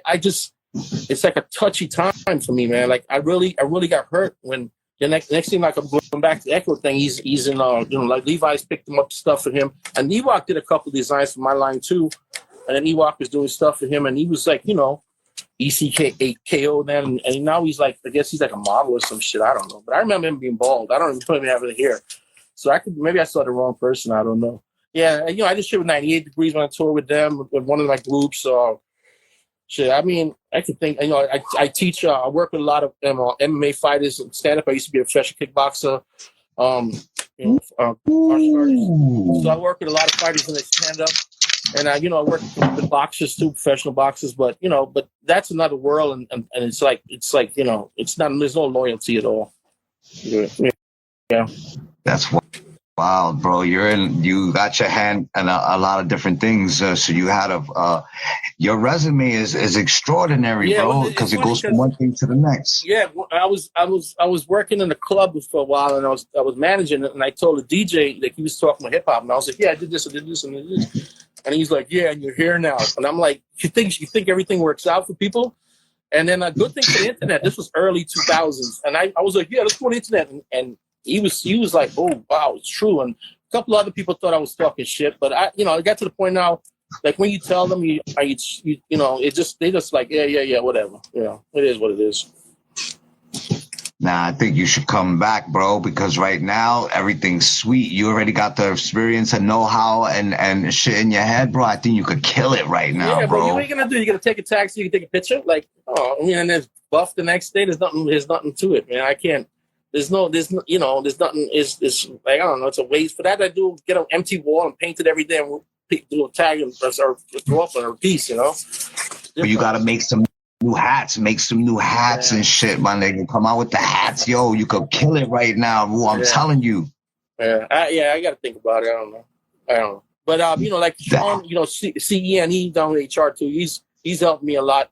I just, it's like a touchy time for me, man. Like I really got hurt when the next thing, like I'm going back to the Echo thing. He's in, like Levi's picked him up stuff for him. And Ewok did a couple designs for my line too. And then Ewok was doing stuff for him. And he was like, ECK8KO then, and now he's like, I guess he's like a model or some shit. I don't know, but I remember him being bald. I don't remember him having hair, so maybe I saw the wrong person. I don't know. Yeah, I did shit with 98 Degrees when I toured with them with one of my groups. So shit, I mean, I could think. I teach. I work with a lot of MMA fighters and stand up. I used to be a professional kickboxer. Martial artist. So I work with a lot of fighters and they stand up. And I work with boxers too, professional boxers. But but that's another world, and it's like it's not. There's no loyalty at all. Yeah. That's wild, bro. You got your hand in a lot of different things. So you had your resume is extraordinary, bro, because it goes from one thing to the next. Yeah, I was working in a club for a while, and I was managing it, and I told the DJ that he was talking about hip hop, and I was like, yeah, I did this, and I did this, and I did this. And he's like, yeah, and you're here now. And I'm like, you think everything works out for people? And then a good thing for the internet, this was early 2000s. And I was like, yeah, let's go on the internet. And he was like, oh, wow, it's true. And a couple other people thought I was talking shit. But I got to the point now, like when you tell them, they just like, yeah, whatever. It is what it is. Nah, I think you should come back, bro, because right now everything's sweet. You already got the experience and know-how and shit in your head, bro. I think you could kill it right now, yeah, bro. What are you gonna do? You gonna take a taxi? You can take a picture? Like, and there's buff the next day. There's nothing to it, man. I can't. There's nothing. It's like, I don't know. It's a waste. For that, I do get an empty wall and paint it every day and do a tag or throw up on a piece, But you gotta make some new hats, and shit, my nigga. Come out with the hats, yo. You could kill it right now, bro. I'm telling you. Yeah, I gotta think about it. I don't know. But like Sean, CEN, down with HR too. He's helped me a lot,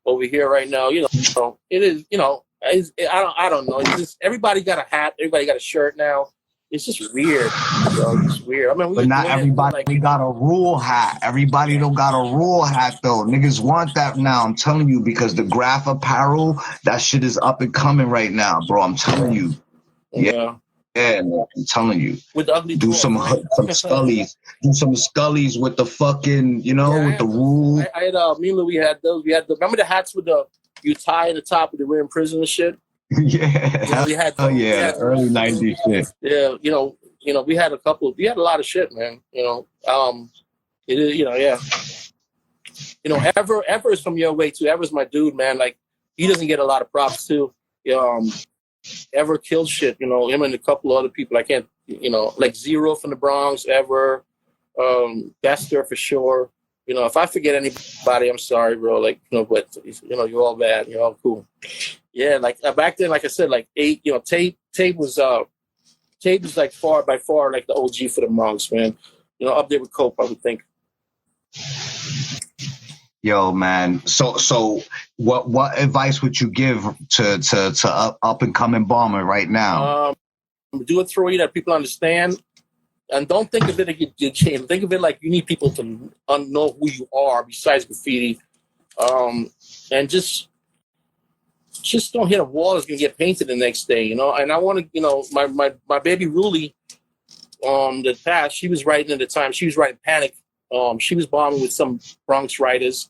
over here right now. So it is, I don't know. It's just everybody got a hat, everybody got a shirt now. It's just weird. It's weird. I mean, but not everybody got a rule hat. Everybody don't got a rule hat though. Niggas want that now. I'm telling you, because the Graff apparel, that shit is up and coming right now, bro. I'm telling you. Yeah, man, I'm telling you. With the ugly do some scullies. Do some scullies with the fucking, with the rule. I had me and Louis had those. We had remember the hats with you tie in the top with the we're in prison and shit. Yeah, we had early 90s shit. Yeah, we had a lot of shit, man. It is, Ever is from your way too. Ever's my dude, man. Like, he doesn't get a lot of props too. Ever killed shit, him and a couple other people. I can't, like Zero from the Bronx, Ever, Bester for sure. If I forget anybody, I'm sorry, bro. Like, but you're all bad. You're all cool. Yeah, like back then, like I said, like Tape was like by far like the OG for the Bronx, man. Up there with Cope, I would think. Yo, man. So what advice would you give to up and coming bomber right now? Do it through that people understand. And don't think of it like you change. Think of it like you need people to know who you are besides graffiti. And just don't hit a wall that's gonna get painted the next day, And I want to, my baby Ruly, the past, she was writing at the time. She was writing Panic. She was bombing with some Bronx writers.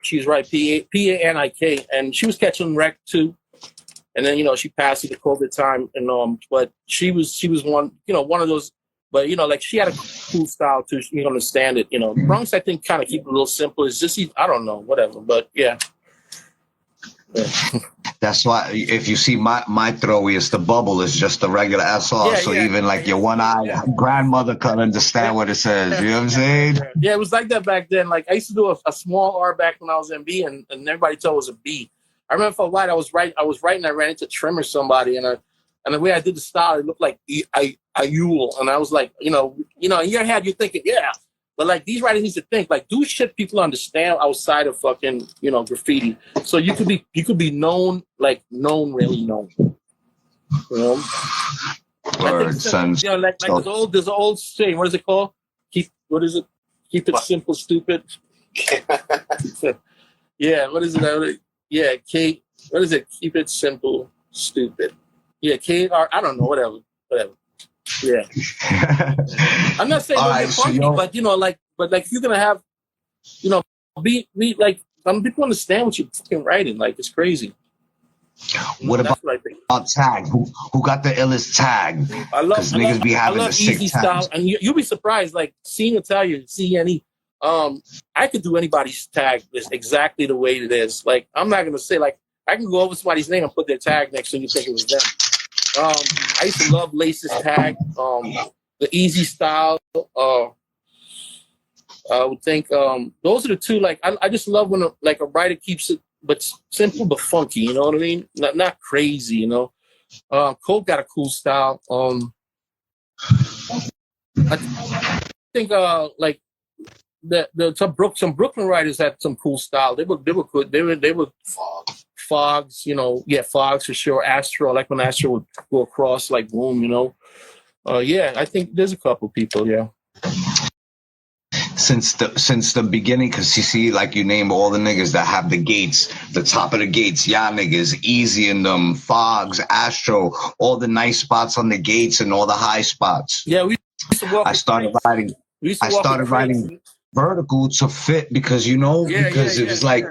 She was writing PANIK, and she was catching wreck too. And then, she passed through the COVID time, and but she was one, one of those. But like she had a cool style too. You understand it, Bronx, I think, kind of keep it a little simple. It's just, I don't know, whatever. But yeah. That's why if you see my throwy, it's the bubble. It's just the regular SR. So even like your one-eyed grandmother can understand what it says. You know what I'm saying? Yeah, it was like that back then. Like I used to do a small R back when I was in B, and everybody told it was a B. I remember for a while I was writing. I ran into Trim or somebody, and the way I did the style, it looked like Ayul, and I was like, in your head you're thinking, yeah. But like these writers need to think, like, do shit people understand outside of fucking, graffiti. So you could be known, like really known. Words, sons. Like there's an old saying. What is it called? Keep it simple, stupid. Yeah. What is it? Yeah, Kate. What is it? Keep it simple, stupid. Yeah, Kate. Or I don't know. Whatever. Yeah, I'm not saying don't get funky, but but if you're gonna have, be some people understand what you're fucking writing. Like, it's crazy. What That's about what I think. tag? Who got the illest tag? Because niggas be having the sick easy tags. style, and you'll be surprised. Like seeing Italian, see any, I could do anybody's tag exactly the way it is. Like I'm not gonna say like I can go over somebody's name and put their tag next to you, think it was them. I used to love Lace's tag, the easy style. I would think those are the two. Like I just love when a writer keeps it, but simple but funky. You know what I mean? Not crazy. You know. Colt got a cool style. I think like some Brooklyn writers had some cool style. They were good. They were Fogs, you know, Fogs for sure. Astro, I like when Astro would go across like boom, you know. I think there's a couple people, yeah. Since the beginning, because you see, like you name all the niggas that have the gates, the top of the gates, y'all niggas, Easy in them, Fogs, Astro, all the nice spots on the gates and all the high spots. Yeah, we used to walk. I started writing vertical to fit because it was like,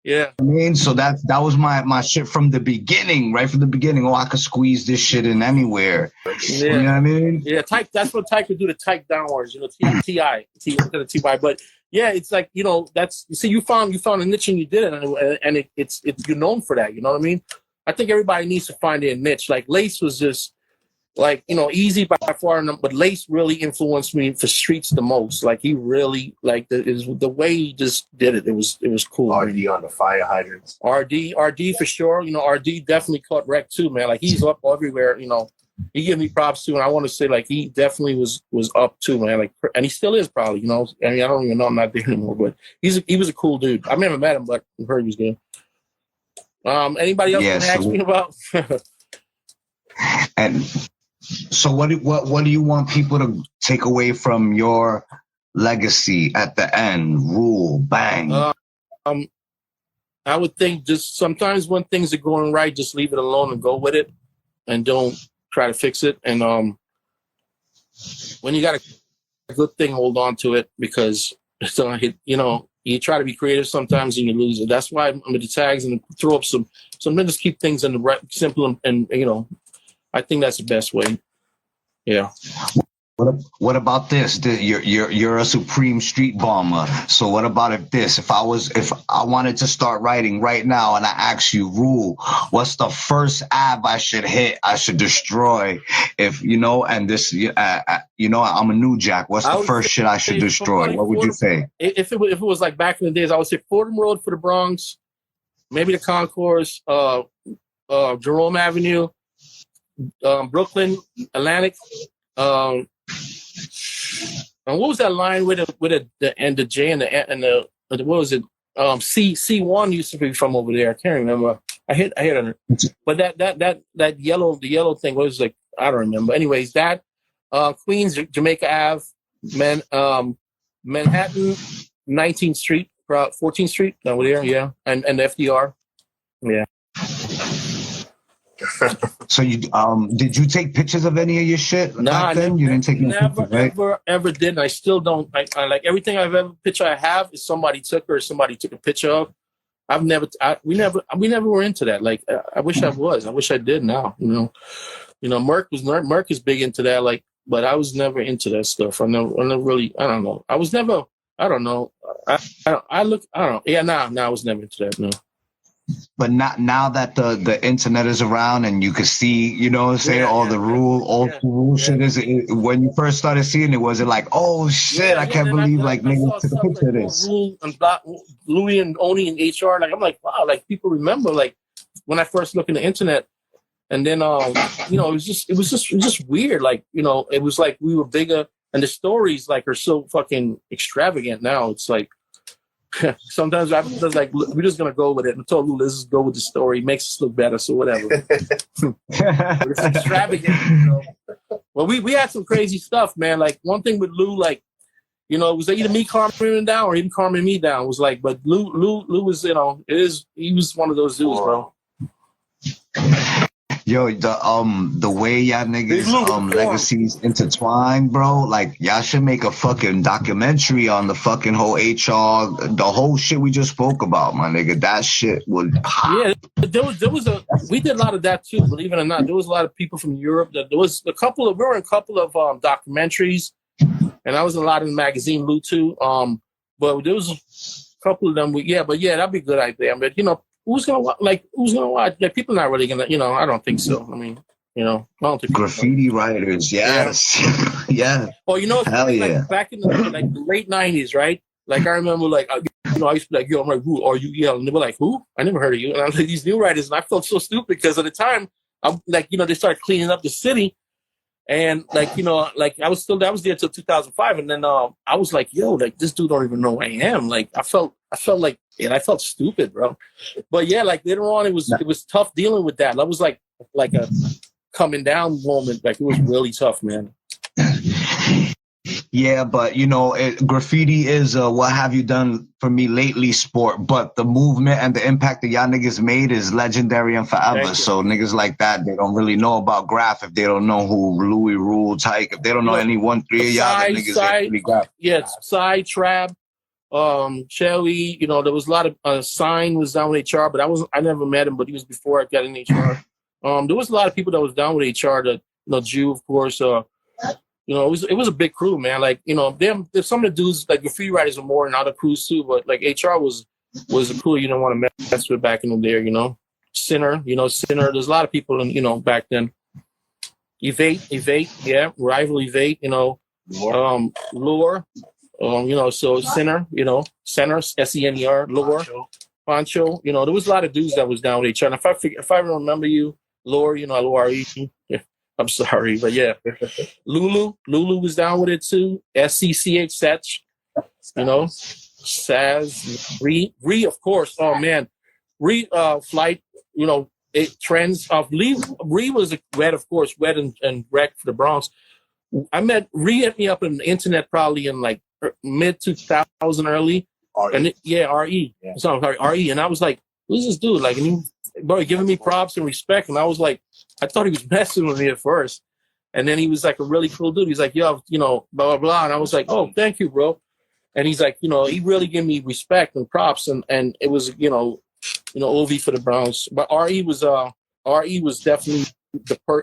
Yeah. I mean, so that was my shit from the beginning, right from the beginning. Oh, I could squeeze this shit in anywhere. Yeah. You know what I mean? Yeah, type. That's what type could do to type downwards. You know, TI. But yeah, it's like you found a niche and you did it, and it's you're known for that. You know what I mean? I think everybody needs to find their niche. Like Lace was just like easy by far, but Lace really influenced me for streets the most. Like he really the way he just did it. It was cool. RD on the fire hydrants. RD for sure. RD definitely caught wreck too, man. Like he's up everywhere. He gave me props too, and I want to say like he definitely was up too, man. Like, and he still is probably. I mean, I don't even know. I'm not there anymore, but he was a cool dude. I've never met him, but I heard he was good. Anybody else want to ask me about? And so what do you want people to take away from your legacy at the end? Rule, bang. I would think just sometimes when things are going right, just leave it alone and go with it, and don't try to fix it. And when you got a good thing, hold on to it, because you try to be creative sometimes and you lose it. That's why I'm with the tags and throw up some just keep things in the right, simple, and I think that's the best way. Yeah. What about this? You're a supreme street bomber. So what about if I wanted to start writing right now and I ask you, Rule, what's the first ab I should hit? I should destroy. And this, I'm a new jack. What's the first shit I should destroy? What would you say? If it was like back in the days, I would say Fordham Road for the Bronx, maybe the Concourse, Jerome Avenue, Brooklyn, Atlantic. And what was that line with the J and the what was it? C1 used to be from over there. I can't remember. I hit on it. But that yellow thing was like, I don't remember. Anyways, that Queens, Jamaica Ave, Manhattan, 19th Street, 14th Street over there, yeah, and FDR, yeah. So you did you take pictures of any of your shit back then? You didn't take any pictures, right? Ever did. And I still don't. I like everything picture I have is somebody took or somebody took a picture of. We never were into that. Like I wish I was. I wish I did now. Merc is big into that. Like, but I was never into that stuff. I never really. I don't know. I was never. I don't know. I don't know. Yeah, I was never into that. No. But not now that the internet is around and you can see, all the rule shit is. When you first started seeing it, was it like, oh shit, I can't believe niggas took a picture of this. Louis and Oni and HR, like I'm like, wow, like people remember like when I first looked in the internet, and then it was just weird, like it was like we were bigger, and the stories like are so fucking extravagant now. It's like. Sometimes I'm just like, we're just gonna go with it. I told Lou, let's just go with the story. It makes us look better, so whatever. But it's extravagant, Well, we had some crazy stuff, man. Like one thing with Lou, like it was either me calming him down or him calming me down. It was like, but Lou was, he was one of those dudes, bro. Yo, the way y'all niggas legacies intertwined, bro. Like y'all should make a fucking documentary on the fucking whole HR, the whole shit we just spoke about, my nigga. That shit would pop. Yeah, we did a lot of that too. Believe it or not, there was a lot of people from Europe. There was we were in a couple of documentaries, and I was in a lot in the magazine Lou too. But there was a couple of them. That'd be a good idea. But who's gonna watch? Like people not really gonna. I don't think so. I mean, I don't think graffiti writers. Yes, yeah. Oh, hell yeah. Like back in the late '90s, right? Like I remember, I used to be like, yo, I'm like, who are you? Yeah, and they were like, who? I never heard of you. And I was like, these new writers, and I felt so stupid because at the time, I'm like, they started cleaning up the city, and I was there till 2005, and then I was like, yo, like this dude don't even know who I am. Like I felt like, and I felt stupid, bro. But yeah, like later on, it was tough dealing with that. That was like a coming down moment. Like it was really tough, man. Yeah, but graffiti is what have you done for me lately sport, but the movement and the impact that y'all niggas made is legendary and forever. So niggas like that, they don't really know about Graff if they don't know who Louis, Ruel, Tyke, if they don't know any 1-3 of y'all, the niggas ain't really Graff. Yeah, Side Trap, Shelly, there was a lot of Sign was down with HR, but I never met him, but he was before I got in HR. There was a lot of people that was down with HR that Jew, of course, it was a big crew, man. Like, there's some of the dudes, like graffiti writers are more in other crews too, but like HR was a crew you don't want to mess with back in the day, Sinner, Sinner. There's a lot of people in, back then. Evade, yeah, Rival Evade, Lure, so Sinner, Center, SENER, Lure, Pancho, there was a lot of dudes that was down with HR. And if I remember you, Lure, L-O-R-E, I'm sorry, but yeah. Lulu was down with it too. SCCH, Setch, Saz, Ree, of course. Oh man, Ree, Flight, it trends of Ree was Red, of course, Red and Wreck for the Bronx. I met Ree hit me up on the internet probably in like mid 2000 early. RE. And RE. Yeah. Sorry, RE. And I was like, who's this dude? Like, and he, bro, giving me props and respect. And I was like, I thought he was messing with me at first. And then he was like a really cool dude. He's like, yo, blah, blah, blah. And I was like, oh, thank you, bro. And he's like, he really gave me respect and props. And it was, OV for the Browns. But RE was definitely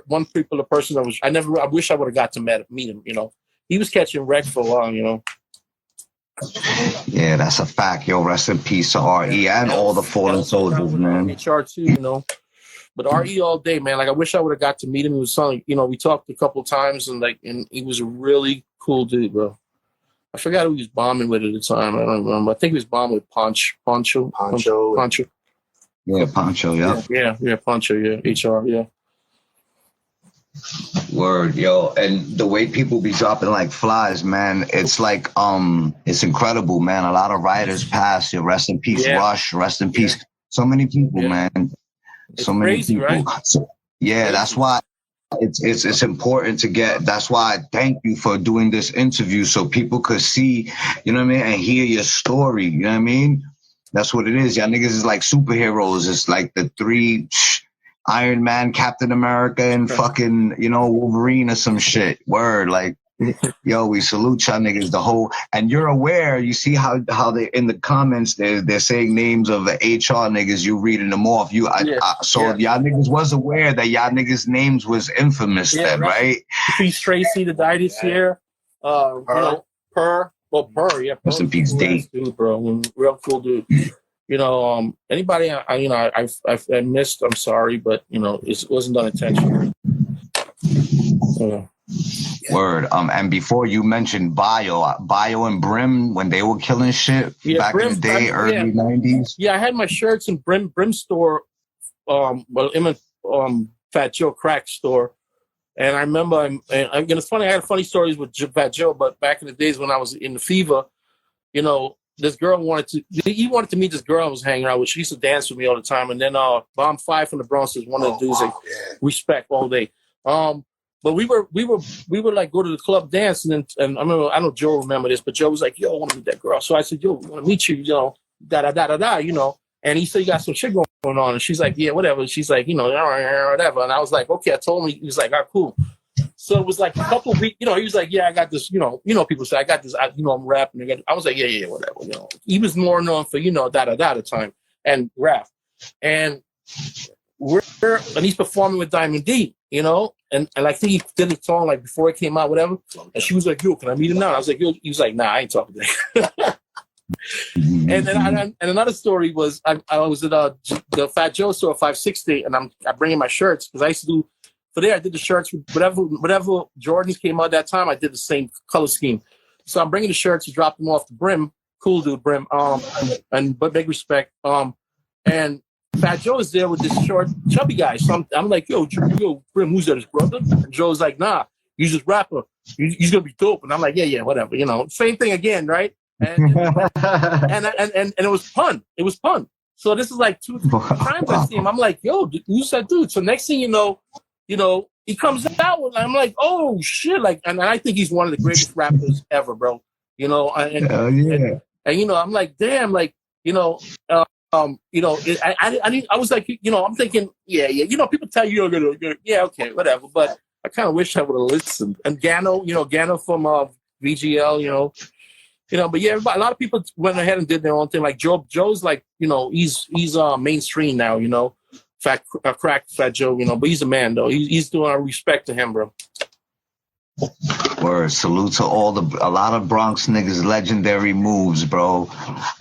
one particular person that was, I wish I would have got to meet him, He was catching wreck for a while, Yeah, that's a fact. Yo, rest in peace to RE and all the fallen soldiers, man. HR too, But RE all day, man. Like I wish I would have got to meet him. He was something, we talked a couple of times and he was a really cool dude, bro. I forgot who he was bombing with at the time. I don't remember. I think he was bombing with Poncho. Yeah, Poncho, yeah. Yeah, Poncho, yeah. HR, yeah. Word, yo. And the way people be dropping like flies, man, it's like it's incredible, man. A lot of writers pass. Yo, rest in peace, Rush, rest in peace. So many people, man. So many crazy, people. Right? So, yeah, that's why it's important to get. That's why I thank you for doing this interview so people could see, you know what I mean, and hear your story. You know what I mean? That's what it is. Y'all niggas is like superheroes. It's like the three Iron Man, Captain America, and fucking, Wolverine or some shit. Word, like, yo, we salute y'all niggas, the whole, and you're aware, you see how they, in the comments, they're saying names of the HR niggas, you reading them off. Y'all niggas was aware that y'all niggas names was infamous then, right? Peace Tracy that died this year. Per. Well, Per, yeah. Rest in peace, Dave. Dude, bro, real cool dude. Anybody I missed, I'm sorry, but it wasn't done intentionally. Word. And before you mentioned Bio and Brim when they were killing shit back in the day, early 90s. Yeah, I had my shirts in Brim store, Fat Joe Crack store. And I remember, it's funny, I had funny stories with Fat Joe, but back in the days when I was in the Fever, this girl he wanted to meet this girl I was hanging out with. She used to dance with me all the time. And then Bomb 5 from the Bronx is one of the dudes respect all day. But we were like go to the club dance, and I know Joe remember this, but Joe was like, yo, I want to meet that girl. So I said, yo, I want to meet you, da da da da da, And he said, you got some shit going on. And she's like, yeah, whatever. She's like, whatever. And I was like, okay. I told him, he was like, all right, cool. So it was like a couple of weeks, he was like, yeah, I got this, people say, I got this, I'm rapping. I was like, yeah, whatever, He was more known for, at the time, and Graff. And and he's performing with Diamond D, and I think he did the song like before it came out, whatever. And she was like, yo, can I meet him now? And I was like, yo, he was like, nah, I ain't talking to him. And then and another story was I was at the Fat Joe store 560, and I'm bringing my shirts because I used to do for there. I did the shirts with whatever Jordans came out that time. I did the same color scheme, so I'm bringing the shirts to drop them off to Brim, cool dude Brim, but big respect. And Fat Joe is there with this short chubby guy. So I'm like, yo, Brim, who's that, his brother? And Joe's like, nah, he's just rapper. He's gonna be dope. And I'm like, yeah, whatever, same thing again, right? And it was pun. It was pun. So this is like 2 times I see him. I'm like, yo, you said dude. So next thing you know, he comes out and I'm like, oh shit, like, and I think he's one of the greatest rappers ever, bro. And I'm like, damn, like, I was like, I'm thinking, yeah, people tell you you're gonna, yeah, okay, whatever. But I kind of wish I would have listened. And Gano from VGL, but yeah, a lot of people went ahead and did their own thing. Like Joe's like, he's mainstream now, crack Fat Joe, but he's a man though. He's doing our respect to him, bro. Word, salute to a lot of Bronx niggas, legendary moves, bro.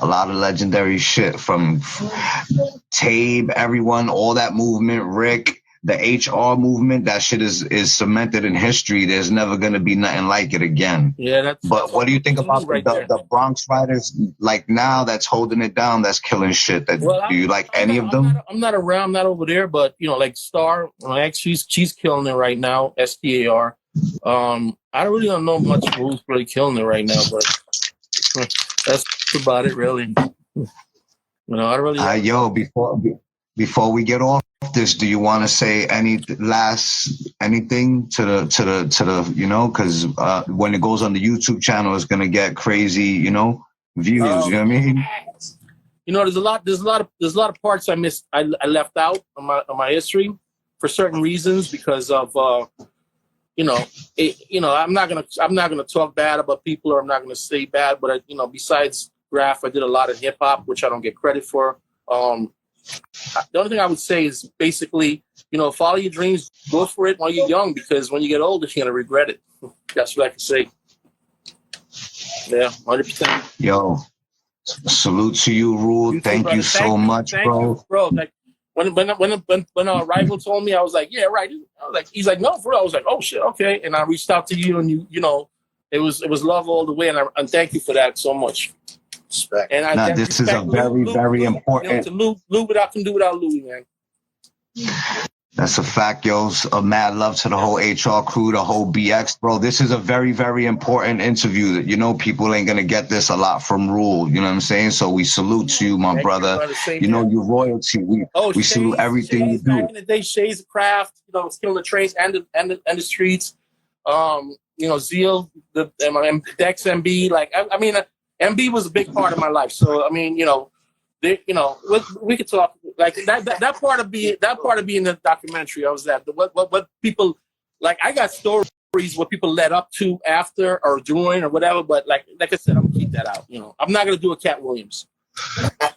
A lot of legendary shit from Tabe, everyone, all that movement, Rick, the HR movement, that shit is cemented in history. There's never gonna be nothing like it again. Yeah, but what do you think about the Bronx writers like now that's holding it down, that's killing shit? Do you like any of them? I'm not around, I'm not over there, but like Star, she's killing it right now, STAR. I really don't know much who's really killing it right now, but that's about it, really. I don't really. Yo, before we get off this, do you want to say anything to the because when it goes on the YouTube channel, it's gonna get crazy, views. You know what I mean? There's a lot of parts I missed. I left out on my history for certain reasons because of. I'm not gonna talk bad about people, or I'm not gonna say bad, but besides Graff, I did a lot of hip hop, which I don't get credit for. The only thing I would say is basically, follow your dreams, go for it while you're young, because when you get older, you're gonna regret it. That's what I can say. Yeah, 100%. Yo, salute to you, Ruel. Thank you so much, bro. Bro, like when Rival told me, I was like, yeah, right. I was like, he's like, no, for real. I was like, oh shit, okay. And I reached out to you, and it was love all the way, and thank you for that so much. Respect. And this is a very, very important. To Lou without can do without Louis, man. That's a fact, yo. A mad love to the whole HR crew, the whole BX, bro. This is a very, very important interview. People ain't gonna get this a lot from Ruel. You know what I'm saying? So we salute you, my brother. You royalty. We salute everything you do. Back in the day, Shay's Craft, killing the trains and the streets. Zeal, Dex MB. Like I mean. MB was a big part of my life, so I mean, we could talk like that part of being the documentary. I was at what people like. I got stories what people led up to, after, or during, or whatever. But like I said, I'm gonna keep that out. I'm not gonna do a Cat Williams. I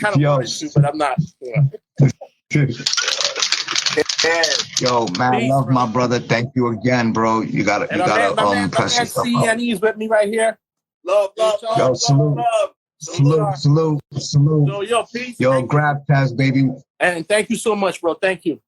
kind of wanted to, but I'm not. Yo, man, love my brother. Thank you again, bro. You gotta press yourself up. And he's with me right here. Love. Yo, salute. Yo, peace. Yo, Graff Champs, baby. And thank you so much, bro. Thank you.